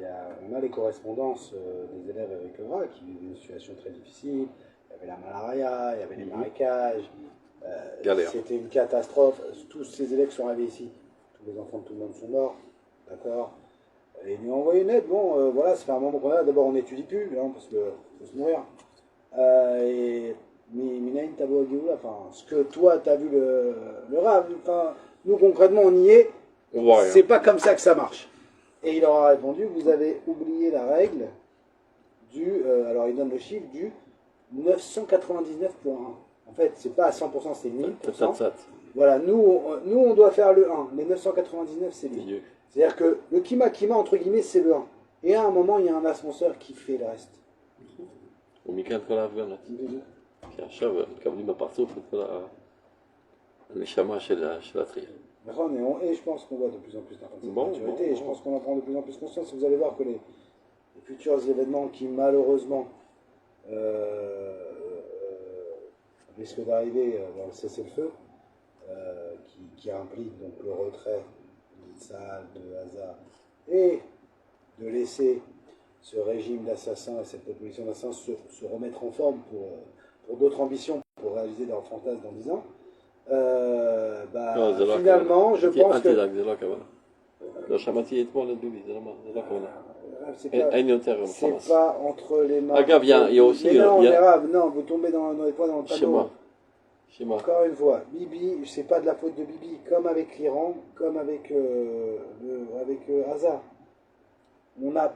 on a les correspondances des élèves avec le Gra qui vivent une situation très difficile. Il y avait la malaria, il y avait les marécages. Galère. C'était une catastrophe. Tous ces élèves sont arrivés ici. Tous les enfants de tout le monde sont morts. D'accord. Et ils lui ont envoyé une aide. Bon, voilà, ça fait un moment qu'on a. D'abord, on n'étudie plus, hein, parce qu'il faut se mourir. Et Minaïn Tabo Agioula, enfin, ce que toi, tu as vu le Rav, enfin, nous, concrètement, on y est. Ouais, C'est pas comme ça que ça marche. Et il leur a répondu, vous avez oublié la règle alors il donne le chiffre du 999.1. En fait, c'est pas à 100%, c'est 1000%. Voilà, nous, on doit faire le 1. Les 999, c'est lui. C'est-à-dire que le Kima, entre guillemets, c'est le 1. Et à un moment, il y a un ascenseur qui fait le reste. ומכאן כל ההפגנה. כי עכשיו מקבלים בפרצוף את כל הנשמה של הטריה. Et je pense qu'on voit de plus en plus maturité, et je pense qu'on en prend de plus en plus conscience. Vous allez voir que les futurs événements qui malheureusement risquent d'arriver dans le cessez-le-feu, qui implique donc le retrait d'Itzhak, de Haza, et de laisser ce régime d'assassins et cette population d'assassins se remettre en forme pour d'autres ambitions, pour réaliser leurs fantasmes dans 10 ans. Finalement, je pense que... לא שמעתי אתמול את ביבי, זה לא הכוונה. C'est pas entre les mains. Regarde, il y a aussi... Non, vous tombez dans les poids dans le panneau. Encore une fois, Bibi, c'est pas de la faute de Bibi, comme avec l'Iran, comme avec Hazar. On ne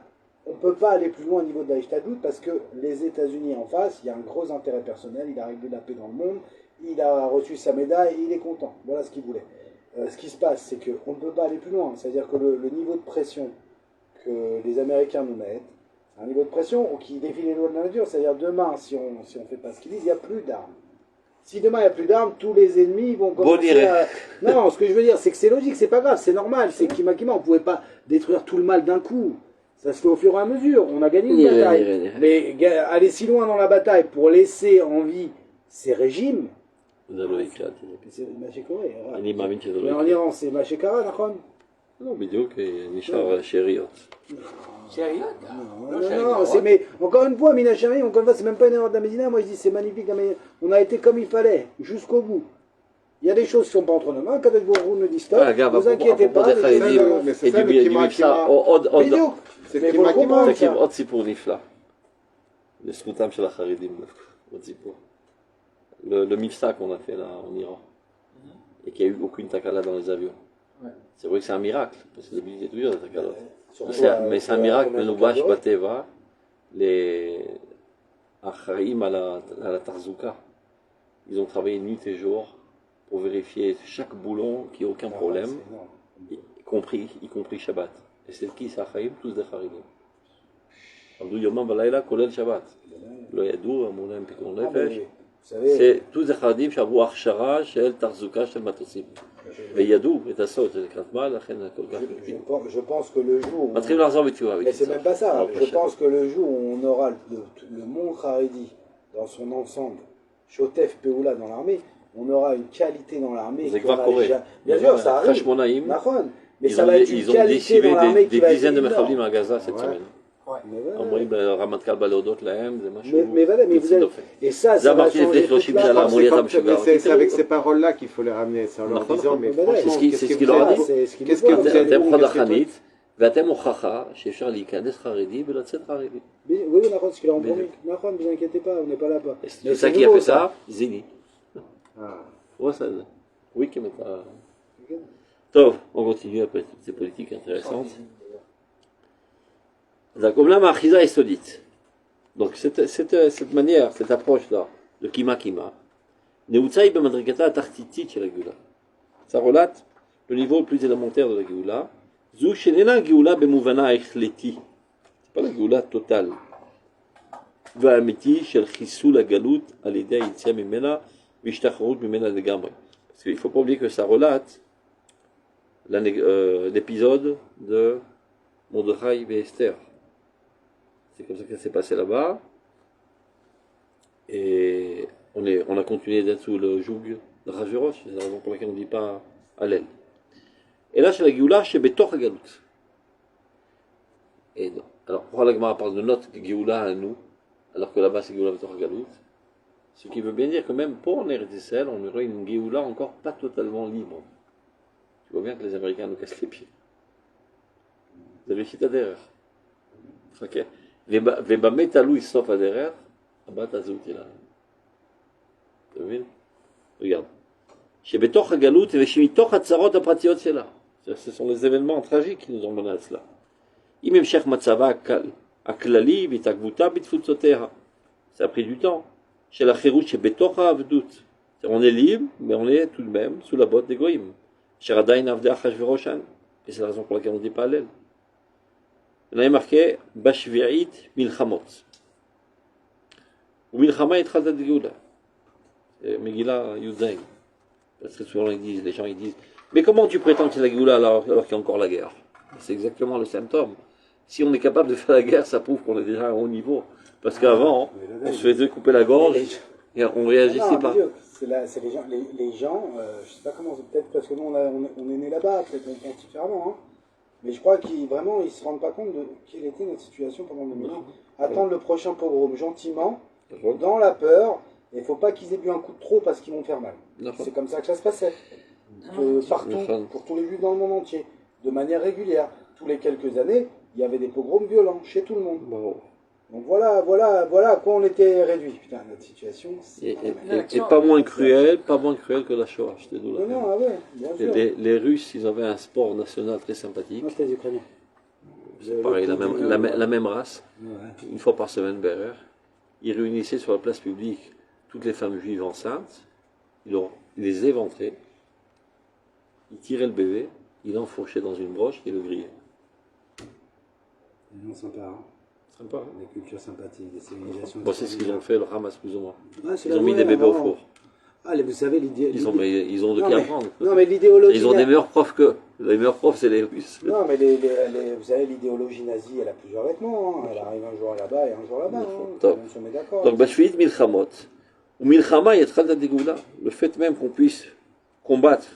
peut pas aller plus loin au niveau de la Ishtadout parce que les États-Unis en face, il y a un gros intérêt personnel, il a réglé la paix dans le monde, il a reçu sa médaille et il est content. Voilà ce qu'il voulait. Ce qui se passe, c'est qu'on ne peut pas aller plus loin. C'est-à-dire que le niveau de pression que les Américains nous mettent, c'est un niveau de pression qui défie les lois de la nature. C'est-à-dire demain, si on ne fait pas ce qu'ils disent, il n'y a plus d'armes. Si demain il n'y a plus d'armes, tous les ennemis vont commencer à... Non, ce que je veux dire, c'est que c'est logique, c'est pas grave, c'est normal. C'est Kima, on ne pouvait pas détruire tout le mal d'un coup. Ça se fait au fur et à mesure. On a gagné une bataille. Mais aller si loin dans la bataille pour laisser en vie ces régimes... C'est Machekore. Mais en Iran, c'est Machekara, d'accord? לא, בדיוק, נשאר שאריות. שאריות? Non, mais encore une fois, Mina Chari, encore une fois, c'est même pas une erreur de la Médina. Moi, je dis, c'est magnifique, mais on a été comme il fallait, jusqu'au bout. Il y a des choses qui ne sont pas entre nos mains. Quand vous nous dites stop, ne vous inquiétez pas. Mais c'est ça le Kima. C'est le Kima. תקשיב, עוד סיפור נפלא. לזכותם של החרדים, עוד סיפור. Le MIFSA qu'on a fait là en Iran, et qu'il n'y a eu aucune takala dans les avions. C'est vrai que c'est un miracle, parce que d'habitude, il y a toujours des takalas. Mais c'est un miracle, le Nubash Bateva, les Acharim à la Tarzouka, ils ont travaillé nuit et jour pour vérifier chaque boulon qu'il n'y a aucun problème, y compris Shabbat. Et c'est qui, c'est Acharim, tous des Charidim. Abdou Yomam Balayla, Kolel Shabbat. Lo Yadou, Amoulem, Pikon Nefesh. C'est tous des Charidim qui ont Achshara, Shel Tarzouka, Shel Matosim. וידעו את הסוד, זה לקראת מה, לכן הכל כך... Je pense que le jour... מתחילים לחזור בתשובה. Mais c'est même pas ça. Je pense que le jour où on aura le monde Haredi dans son ensemble, Shotef Peoula dans l'armée, on aura une qualité dans l'armée. C'est quoi Corée? Bien sûr, ça arrive. Mais ça va être une qualité dans l'armée qui va être... Des dizaines de Mechavlim à Gaza cette semaine. אומרים רמטכ"ל בא להודות להם, זה משהו יוצא דופן. זה אמרתי לפני 30 שנה, אמרו לי אתה משוגע. C'est avec ces paroles-là qu'il faut les ramener, c'est en leur disant, mais franchement, c'est ce qu'il leur a dit. Qu'est-ce que vous êtes... אתם חוד ואתם הוכחה שאפשר להיכנס חרדי ולצאת חרדי. Oui, נכון, ce qu'il a promis. נכון, ne vous inquiétez pas, on n'est pas là-bas. C'est ça qui a fait ça, Zini. Oui, qui met pas... טוב, on continue après toutes ces politiques intéressantes. Donc cette manière, cette approche-là, de Kima, ça relate le niveau le plus élémentaire de la Géoula. C'est pas la Géoula totale. Parce qu'il ne faut pas oublier que ça relate l'épisode de Mordechai et Esther. C'est comme ça que ça s'est passé là-bas. Et on a continué d'être sous le joug de Rajverosh, c'est la raison pour laquelle on ne dit pas Hallel. Et là, c'est la Géoula chez Betor Hagalut. Et non. Alors, pourquoi la Gemara parle de notre Géoula à nous, alors que là-bas c'est Géoula Betor Hagalut? Ce qui veut bien dire que même pour Eretz Israël, on aurait une Géoula encore pas totalement libre. Tu vois bien que les Américains nous cassent les pieds. Vous avez chita derrière. Ok. Veba metalou il sauf à derrière, abat azouti là. Tu vois? Regarde. Chez Betor Hagalut et chez Mitoch Hatzarot Apratiot c'est là. Ce sont les événements tragiques qui nous ont mené à cela. Imem Sheikh Matzava Aklali Vitagvuta Bitfutsoteha. Ça a pris du temps. Chez la Chérout, chez Betocha Avdout. On est libre, mais on est tout de même sous la botte des Goïm. Chez Radaïn Avdea Chashveroshan. Et c'est la raison pour laquelle on ne dit pas Hallel. On a marqué Bashvi'it Milchamot. Ou Milchama et Tradat Geoula. Megillah Yudzaïn. Parce que souvent les gens disent mais comment tu prétends que c'est la Géoula alors qu'il y a encore la guerre? C'est exactement le symptôme. Si on est capable de faire la guerre, ça prouve qu'on est déjà à un haut niveau. Parce qu'avant, on se faisait couper la gorge et on réagissait pas. C'est les gens, je sais pas comment, c'est peut-être parce que nous on est né là-bas, peut-être on pense différemment, hein. Mais je crois qu'ils vraiment ils se rendent pas compte de quelle était notre situation pendant 2000 ans. Attendre le prochain pogrom gentiment, dans la peur, et il faut pas qu'ils aient bu un coup de trop parce qu'ils vont faire mal. C'est comme ça que ça se passait. Partout, pour tous les juifs dans le monde entier, de manière régulière. Tous les quelques années, il y avait des pogroms violents chez tout le monde. Bon. Donc voilà à quoi on était réduit. Putain, notre situation. Et pas moins cruel que la Shoah. Je te dis là. Non, ah ouais, bien sûr. Les Russes, ils avaient un sport national très sympathique. Moi, c'était les Ukrainiens. C'est pareil, la même race. Ouais. Une fois par semaine, Berer. Ils réunissaient sur la place publique toutes les femmes juives enceintes. Ils les éventraient. Ils tiraient le bébé. Ils l'enfourchaient dans une broche et le grillaient. Non, sympa, hein. Sympa, hein. Des cultures sympathiques, des civilisations. Bon, c'est ce qu'ils ont fait, le Hamas plus ou moins. Ouais, ils ont mis des bébés au four. Ah, vous savez, l'idée. Ils ont de quoi apprendre. Non, mais l'idéologie. Ils ont des meilleurs profs qu'eux. Les meilleurs profs, c'est les Russes. Non, mais vous savez, l'idéologie nazie, elle a plusieurs vêtements. Hein. Elle arrive un jour là-bas et un jour là-bas. Hein. On se met d'accord. Donc, Bashvit Milchamot. Ou Milchama, il y a très de Géoula. Le fait même qu'on puisse combattre,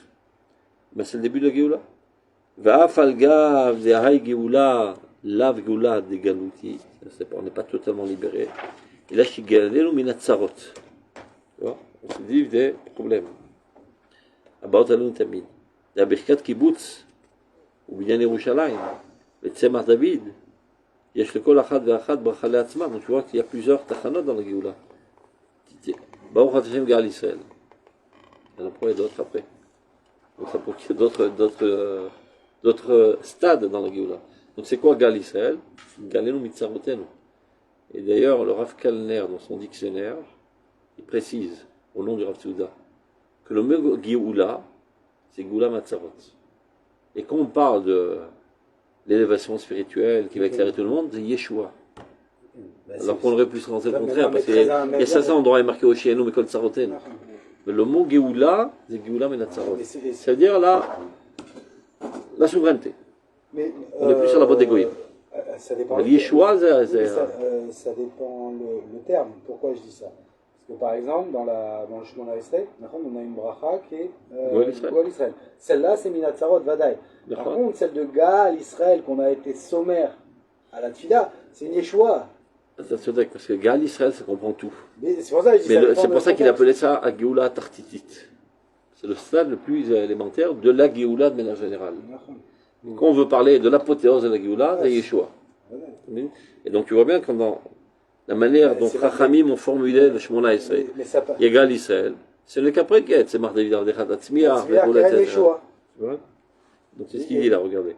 ben, c'est le début de la Géoula. Va'afalga, v'zehai Géoula. Lav Géoula de Galouti, on n'est pas totalement libéré. Et là, je suis galé, ou minatsarot. Tu vois, on se dit des problèmes. About alun tamid. La Birkat Kibbutz, ou bien Yerushalayim, le Tzemach David, yesh le kol achad ve'achad bracha le'atzma. Donc tu vois qu'il y a plusieurs tachanot dans la Géoula. Baruch Hashem Gal Israël. Il y en a pas d'autres après. Donc ça prouve qu'il y a d'autres stades dans la Géoula. Donc c'est quoi Gal Israël? Galenu Mitzarotenu. Et d'ailleurs, le Rav Kalner, dans son dictionnaire, il précise, au nom du Rav Tzouda, que le mot Géoula, c'est Géoula Matzarot. Et quand on parle de l'élévation spirituelle qui va éclairer tout le monde, c'est Yeshua. Alors qu'on aurait pu se rentrer le contraire, parce qu'il y a ça, on doit marquer au Shienu, mais Kol Tzarotenu. Mais le mot Géoula, c'est Géoula Menatzarot. Ça veut dire la souveraineté. Mais, on est plus sur la botte des goyim. Ça dépend. Yeshua, ça dépend le terme. Pourquoi je dis ça? Parce que par exemple, dans le Shemona Esrei, on a une bracha qui est Goal Israël. Celle-là, c'est Minatzarot Vadaï. Par contre, celle de Gal Israël, qu'on a été sommaire à la Tfila, c'est une Yeshua. C'est vrai, parce que Gal Israël, ça comprend tout. C'est pour ça, c'est pour ça qu'il appelait ça à Géoula Tartitit. C'est le stade le plus élémentaire de la Géoula de manière générale. Quand on veut parler de l'apothéose de la Géoula, c'est Yeshua. Et donc tu vois bien dans la manière dont Chachamim ont formulé le Shemona Esrei, Yegal Israël, c'est le qu'après Get, c'est Mardavid Avdechat Atzmiah, etc. Donc c'est ce qu'il dit là, regardez.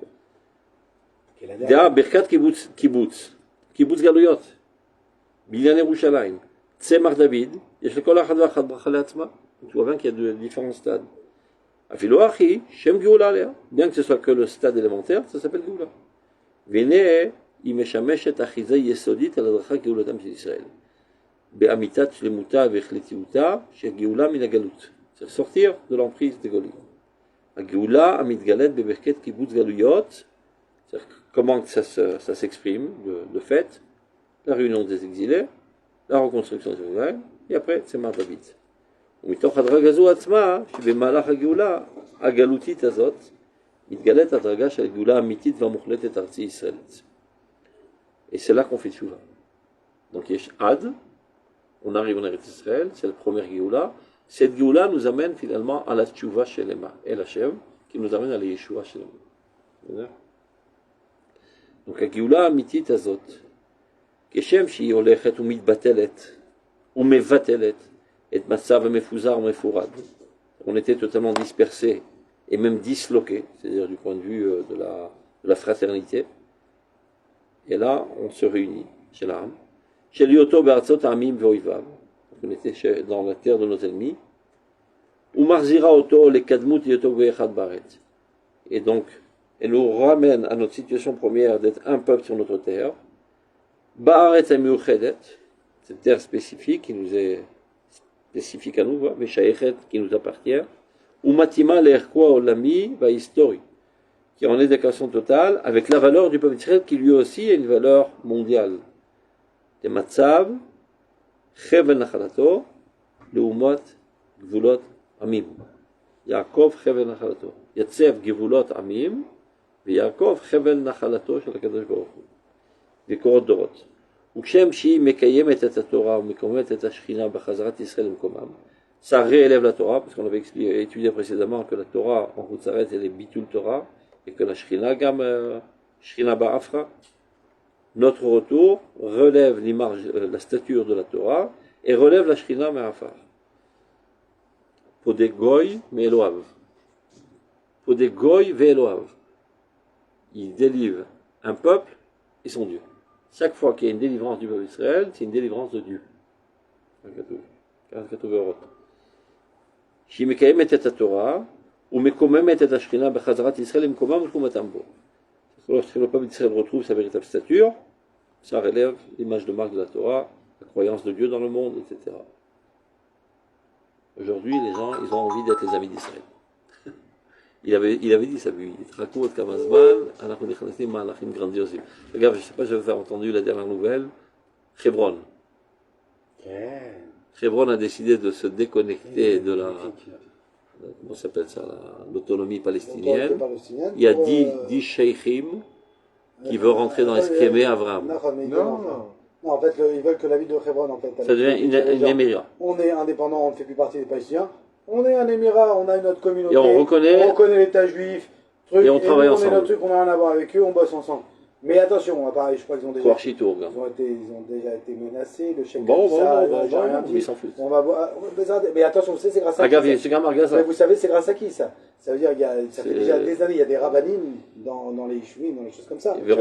Dea Birkat Kibbutz Galuyot, Binyan Yerushalayim, Tzemach David, Yesh lekol achad v'achad bracha le'atzma. Tu vois bien qu'il y a différents stades. Afilo achi, Shem Géoula Léa. Bien que ce soit que le stade élémentaire, ça s'appelle Géoula. Vene, il meshameshet achizei yesodit al adracha Géoulatam shel Israël. Be'amitat shlemuta ve'chletiuta shel Géoula min hagalut. C'est sortir de l'emprise des Golim. Agioula, Amidgalet, Beberket, Kibbutz, Galuyot. Comment ça s'exprime, le fait, la réunion des exilés, la reconstruction de Jérusalem, et après, c'est David. ומתוך הדרגה זו עצמה, שבמהלך הגאולה, הגלותית הזאת, מתגלית הדרגה של הגאולה האמיתית והמוחלטת ארצי ישראלית. Et c'est là qu'on fait tchouva. Donc, Yesh Ad, on arrive en Eretz Israël, c'est la première Géoula. Cette Géoula nous amène finalement à la tchouva chez El Hashem, qui nous amène à la Yeshua chez Lema. Donc, la Géoula האמיתית הזאת, כשם שהיא הולכת ומתבטלת ומבטלת et Matsav Mefuzar Mefurad. On était totalement dispersés et même disloqués, c'est-à-dire du point de vue de la fraternité. Et là, on se réunit chez l'âme. Chez Lyoto Be'atzot Amim Ve'oivav. On était dans la terre de nos ennemis. Ou Marzira Oto le Kadmut Lyoto Be'echad Baret. Et donc, elle nous ramène à notre situation première d'être un peuple sur notre terre. Ba'aret Amiuchedet, cette terre spécifique qui nous est spécifique à nous, Veshaechet qui nous appartient, ou Matima l'Erkwa Olami va histori, qui est en éducation totale avec la valeur du peuple d'Israël qui lui aussi a une valeur mondiale. De Matzav, Chevel Nachalato, Leumot, Gvulot, Amim. Yaakov, Chevel Nachalato. Yatsev, Gvulot, Amim, ויעקב חבל נחלתו של הקדוש ברוך הוא. ביקורות דורות. וכשם שהיא מקיימת את התורה ומקוממת את השכינה בחזרת ישראל למקומם, ça réélève la Torah, parce qu'on avait étudié précédemment que la Torah en Hutzaret elle est bitul Torah, et que la Shekhinah, gam Shekhinah ba'afra, notre retour relève l'image, la stature de la Torah, et relève la Shekhinah ma'afar. Podé goy me'eloav. Podé goy ve'eloav. Il délivre un peuple et son Dieu. Chaque fois qu'il y a une délivrance du peuple d'Israël, c'est une délivrance de Dieu. שהיא מקיימת את התורה ומקוממת את השכינה בחזרת ישראל למקומם ולקומתם בו. Lorsque le peuple d'Israël retrouve sa véritable stature, ça relève l'image de marque de la Torah, la croyance de Dieu dans le monde, etc. Aujourd'hui, les gens, ils ont envie d'être les amis d'Israël. Il avait dit ça, lui. Regarde, je ne sais pas si vous avez entendu la dernière nouvelle. Hebron. Hebron a décidé de se déconnecter de la, comment s'appelle ça, l'autonomie palestinienne. Il y a 10 sheikhim qui veulent rentrer dans l'esquémé Abraham. Non, en fait, ils veulent que la ville de Hebron, en fait. Ça devient une émirat. On est indépendant, on ne fait plus partie des Palestiniens. On est un émirat, on a notre communauté. Et on reconnaît l'État juif. Truc, et on travaille ensemble. On est notre truc, on n'a rien à voir avec eux, on bosse ensemble. Mais attention, pareil, je crois qu'ils ont déjà, ils ont déjà été menacés. Le chef j'ai rien dit. Ils s'en foutent. On va voir. Mais attention, vous savez, c'est grâce à qui Mais vous savez, c'est grâce à qui ça? Ça veut dire ça fait déjà des années, il y a des rabbinim dans les yeshuvim, dans les choses comme ça. Il y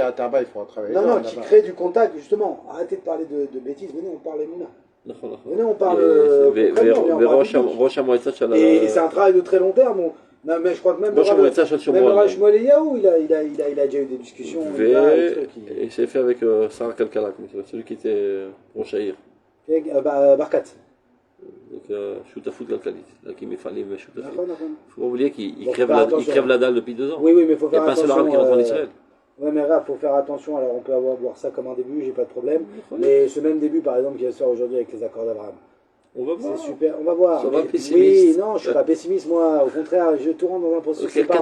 a un tabac, il faut travailler. Non, qui crée du contact, justement. Arrêtez de parler de bêtises, venez, on parle Mouna. Venez, on parle. Et c'est un travail de très long terme. Non, mais je crois que même le Rav Shmuel Eliyahu, il a déjà eu des discussions. Et c'est fait avec Sarah Kalkalak, celui qui était Rochaïr. Barkat. Donc, Shoutafut Kalkalit, qui m'est fallu, mais Shoutafut. Il faut pas oublier qu'il crève la dalle depuis 2 ans. Oui, mais il faut faire attention. Il n'y a pas un seul arabe qui rentre en Israël. Ouais, mais là, il faut faire attention. Alors, on peut voir ça comme un début, j'ai pas de problème. Mais ce même début, par exemple, qui va se faire aujourd'hui avec les accords d'Abraham. On va voir. C'est super, on va voir. Ça va pessimiste. Oui, non, je suis pas pessimiste, moi. Au contraire, je tourne dans un processus. Il ne faut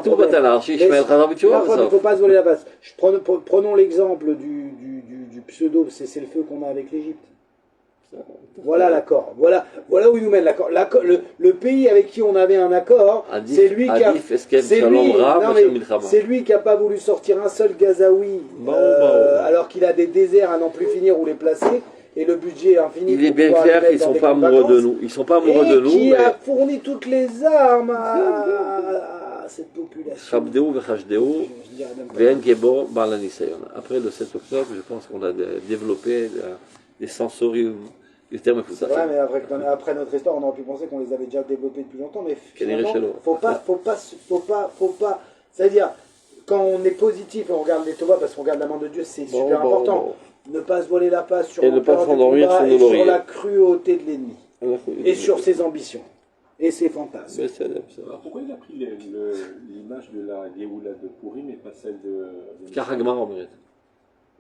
pas se voler la face. Prenons l'exemple du pseudo cessez-le-feu qu'on a avec l'Égypte. Voilà l'accord. Voilà où il nous mène l'accord. Le pays avec qui on avait un accord, c'est lui qui a pas voulu sortir un seul Gazaoui, alors qu'il a des déserts à n'en plus finir où les placer. Et le budget infini. Il est bien clair qu'ils ne sont pas amoureux de nous. Ils ne sont pas amoureux de nous. Qui a fourni toutes les armes à cette population. Après le 7 octobre, je pense qu'on a développé des sensoriums du terme C'est vrai, mais après notre histoire, on aurait pu penser qu'on les avait déjà développés depuis longtemps. Mais finalement, faut pas. C'est-à-dire, quand on est positif et on regarde les Tovas, parce qu'on regarde la main de Dieu, c'est super important. Ne pas se voiler la face sur, et ne pas s'endormir sur la cruauté de l'ennemi et sur ses ambitions. et ses fantasmes. Mais c'est ça. Alors, pourquoi il a pris l'image de la Géoula de Purim et pas celle de... Karagmar אומרת.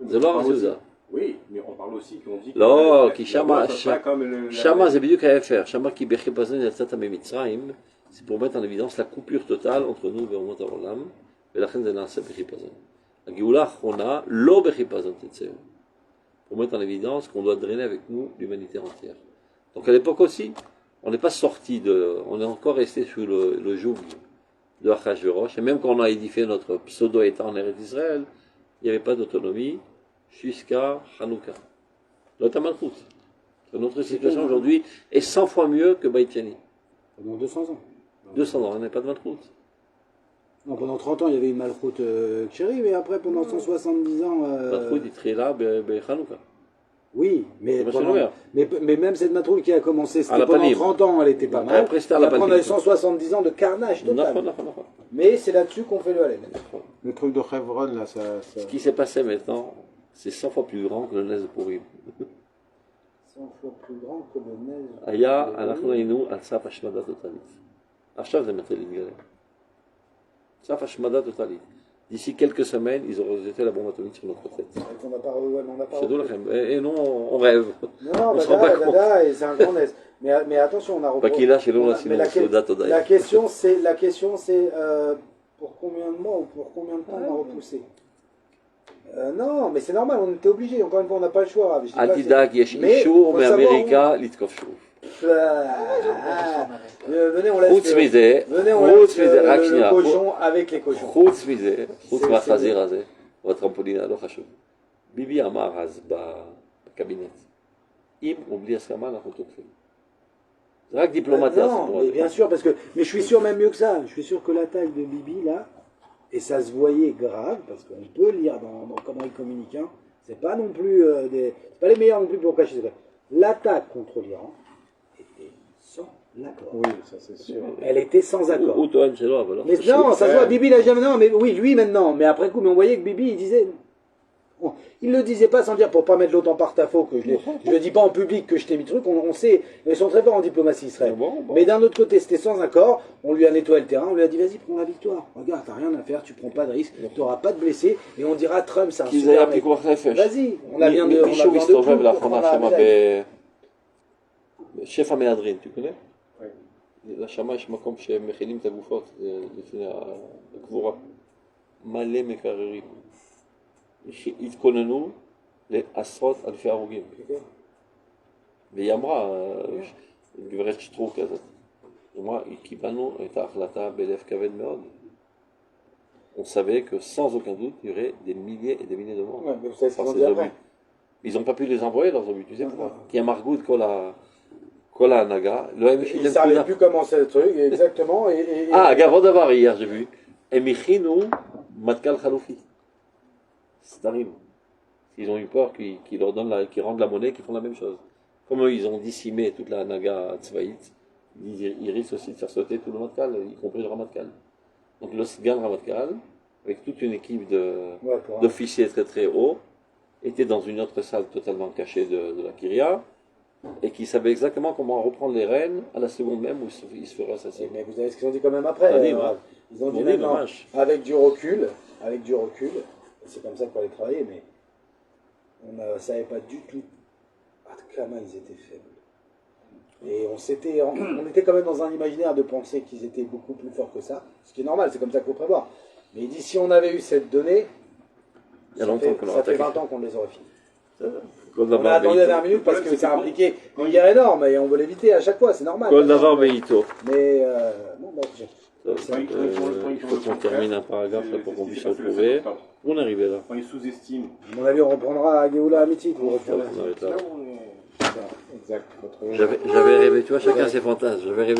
Mais זה on לא parle הרזוזה. aussi- Oui, mais on parle aussi qu'on dit... לא, que כי la loi, ça שמה, sera comme le- שמה זה בדיוק ההפך. שמה כי בחיפזון יצאת ממצרים, c'est pour mettre en évidence la coupure totale entre nous ואומות העולם, ולכן זה נעשה בחיפזון. הגאולה האחרונה, לא בחיפזון תצאו. Pour mettre en évidence qu'on doit drainer avec nous l'humanité entière. Donc à l'époque aussi, on n'est pas sorti on est encore resté sous le joug de Achashverosh, et même quand on a édifié notre pseudo-État en Eretz d'Israël, il n'y avait pas d'autonomie jusqu'à Hanouka. L'Otam Malchut. Notre situation aujourd'hui est 100 fois mieux que Baïtiani. Pendant 200 ans. 200 ans, on n'est pas de Malchut. Non, pendant 30 ans, il y avait une malchoute chérie, mais après, pendant 170 ans... Malchut, il serait là, Hanouka. Oui, mais, Moi, je le mets. mais même cette matrouille qui a commencé, À c'était la pendant Panim. 30 ans, elle était pas mal. Après, c'était à Et la après, on Panim. a eu 170 ans de carnage total. Non. Mais c'est là-dessus qu'on fait le Hallel. Le truc de Chevron, là, ça... Ce qui s'est passé maintenant, c'est 100 fois plus grand que le Nez de Purim. 100 fois plus grand que le neige. היה, אנחנו היינו על סף השמדה טוטלית. עכשיו זה מתחיל להתגלה. סף השמדה טוטלית. D'ici quelques semaines, ils auront jeté la bombe atomique sur notre tête. Et qu'on n'a pas, ouais, mais on n'a pas. C'est d'où la crème. Et non, on rêve. Non, On se rend pas compte. et c'est un grand nez. Mais attention, on a repris. Pas qu'il a chez nous, on a- là, sinon, mais la, c'est au date au la daï. question, c'est pour combien de mois ou pour combien de temps on a repoussé non, mais c'est normal, on était obligé. Encore une fois, on n'a pas le choix. Je dis אל pas que תדאג, יש Mais, אישור faut savoir מאמריקה לתקוף שוב. venez, on laisse. חוץ מזה, Venez, on חוץ laisse מזה, רק le שנייה, cochon avec les cochons. חוץ מזה, חוץ זה- מהחזיר הזה, והטרמפולינה, לא חשוב. ביבי אמר אז בקבינט, אם הוא בלי הסכמה אנחנו תוקפים. זה רק דיפלומטיה. Non, הסיפור mais הזה. bien sûr, parce que, mais je suis sûr même mieux que ça. Je suis sûr que l'attaque de Bibi, là, et ça se voyait grave, parce qu'on peut lire dans comment il communique, hein, c'est pas non plus c'est pas les meilleurs non plus pour cacher. L'attaque contre l'Iran était sans accord. Oui, ça c'est sûr. Elle était sans accord. הוא טוען שלא, אבל לא Mais חשוב. non, ça se voit, Bibi l'a jamais. Non, mais oui, lui maintenant. Mais après coup, mais on voyait que Bibi, il disait. Bon, il le disait pas sans dire pour pas mettre l'autre en porte-à-faux que je le dis pas en public que je t'ai mis le truc. On sait, ils sont très forts en diplomatie israélienne. Bon. Mais d'un autre côté, c'était sans accord. On lui a nettoyé le terrain. On lui a dit vas-y, prends la victoire. Regarde, t'as rien à faire, tu prends pas de risque, t'auras pas de blessés. Et on dira Trump, c'est un כי זה היה super mec. פיקוח נפש. Vas-y, on a bien de. מישהו on a besoin de מסתובב tout לאחרונה pour prendre la שמה médaille. בשפע מהדרין, tu connais? לשמה יש מקום שהם מכינים את הגופות לפני הקבורה. מלא מקררים. התכוננו לעשרות אלפי הרוגים. והיא אמרה, גברת שטרוק הזאת, היא אמרה, קיבלנו את ההחלטה בלב כבד מאוד. On savait que sans aucun doute, il y aurait des milliers et des milliers de morts. Ouais, mais vous savez ce par qu'ils ont ces dit obus. après. Ils n'ont pas pu les envoyer, leurs obus, tu sais pourquoi? Qui a margout de כל ההנהגה, לא הם Ils הכינו ne savaient plus comment c'est le truc, exactement. אגב, עוד דבר hier, j'ai vu, הם הכינו מטכ"ל חלופי. סדרים. Ils ont eu peur qu'ils leur donnent qu'ils rendent la monnaie, qu'ils font la même chose. Comme eux, ils ont décimé toute la Naga tzvaït, ils risquent aussi de faire sauter tout le Matkal, y compris le Ramatkal. Donc le Sgan Ramatkal, avec toute une équipe d'officiers très très hauts, était dans une autre salle totalement cachée de la Kyria, et qui savait exactement comment reprendre les rênes à la seconde même où il se ferait assassiner. Mais vous savez ce qu'ils ont dit quand même après. Ils ont dit maintenant, avec du recul, c'est comme ça qu'il fallait travailler, mais on ne savait pas du tout à comment ils étaient faibles. Et on était quand même dans un imaginaire de penser qu'ils étaient beaucoup plus forts que ça, ce qui est normal, c'est comme ça qu'il faut prévoir. Mais il dit, si on avait eu cette donnée, ça fait 20 ans qu'on les aurait finis. On a attendu la dernière minute parce que ça impliquait une guerre énorme et on veut l'éviter à chaque fois, c'est normal. כל דבר בעיתו. Mais bon, bah, Il faut qu'on termine un paragraphe là pour qu'on puisse se retrouver. On est arrivé là. Quand ils sous-estiment. à mon avis, on reprendra à Géoula Amitit. On arrête là. Exact. J'avais rêvé, tu vois, chacun ses fantasmes. J'avais rêvé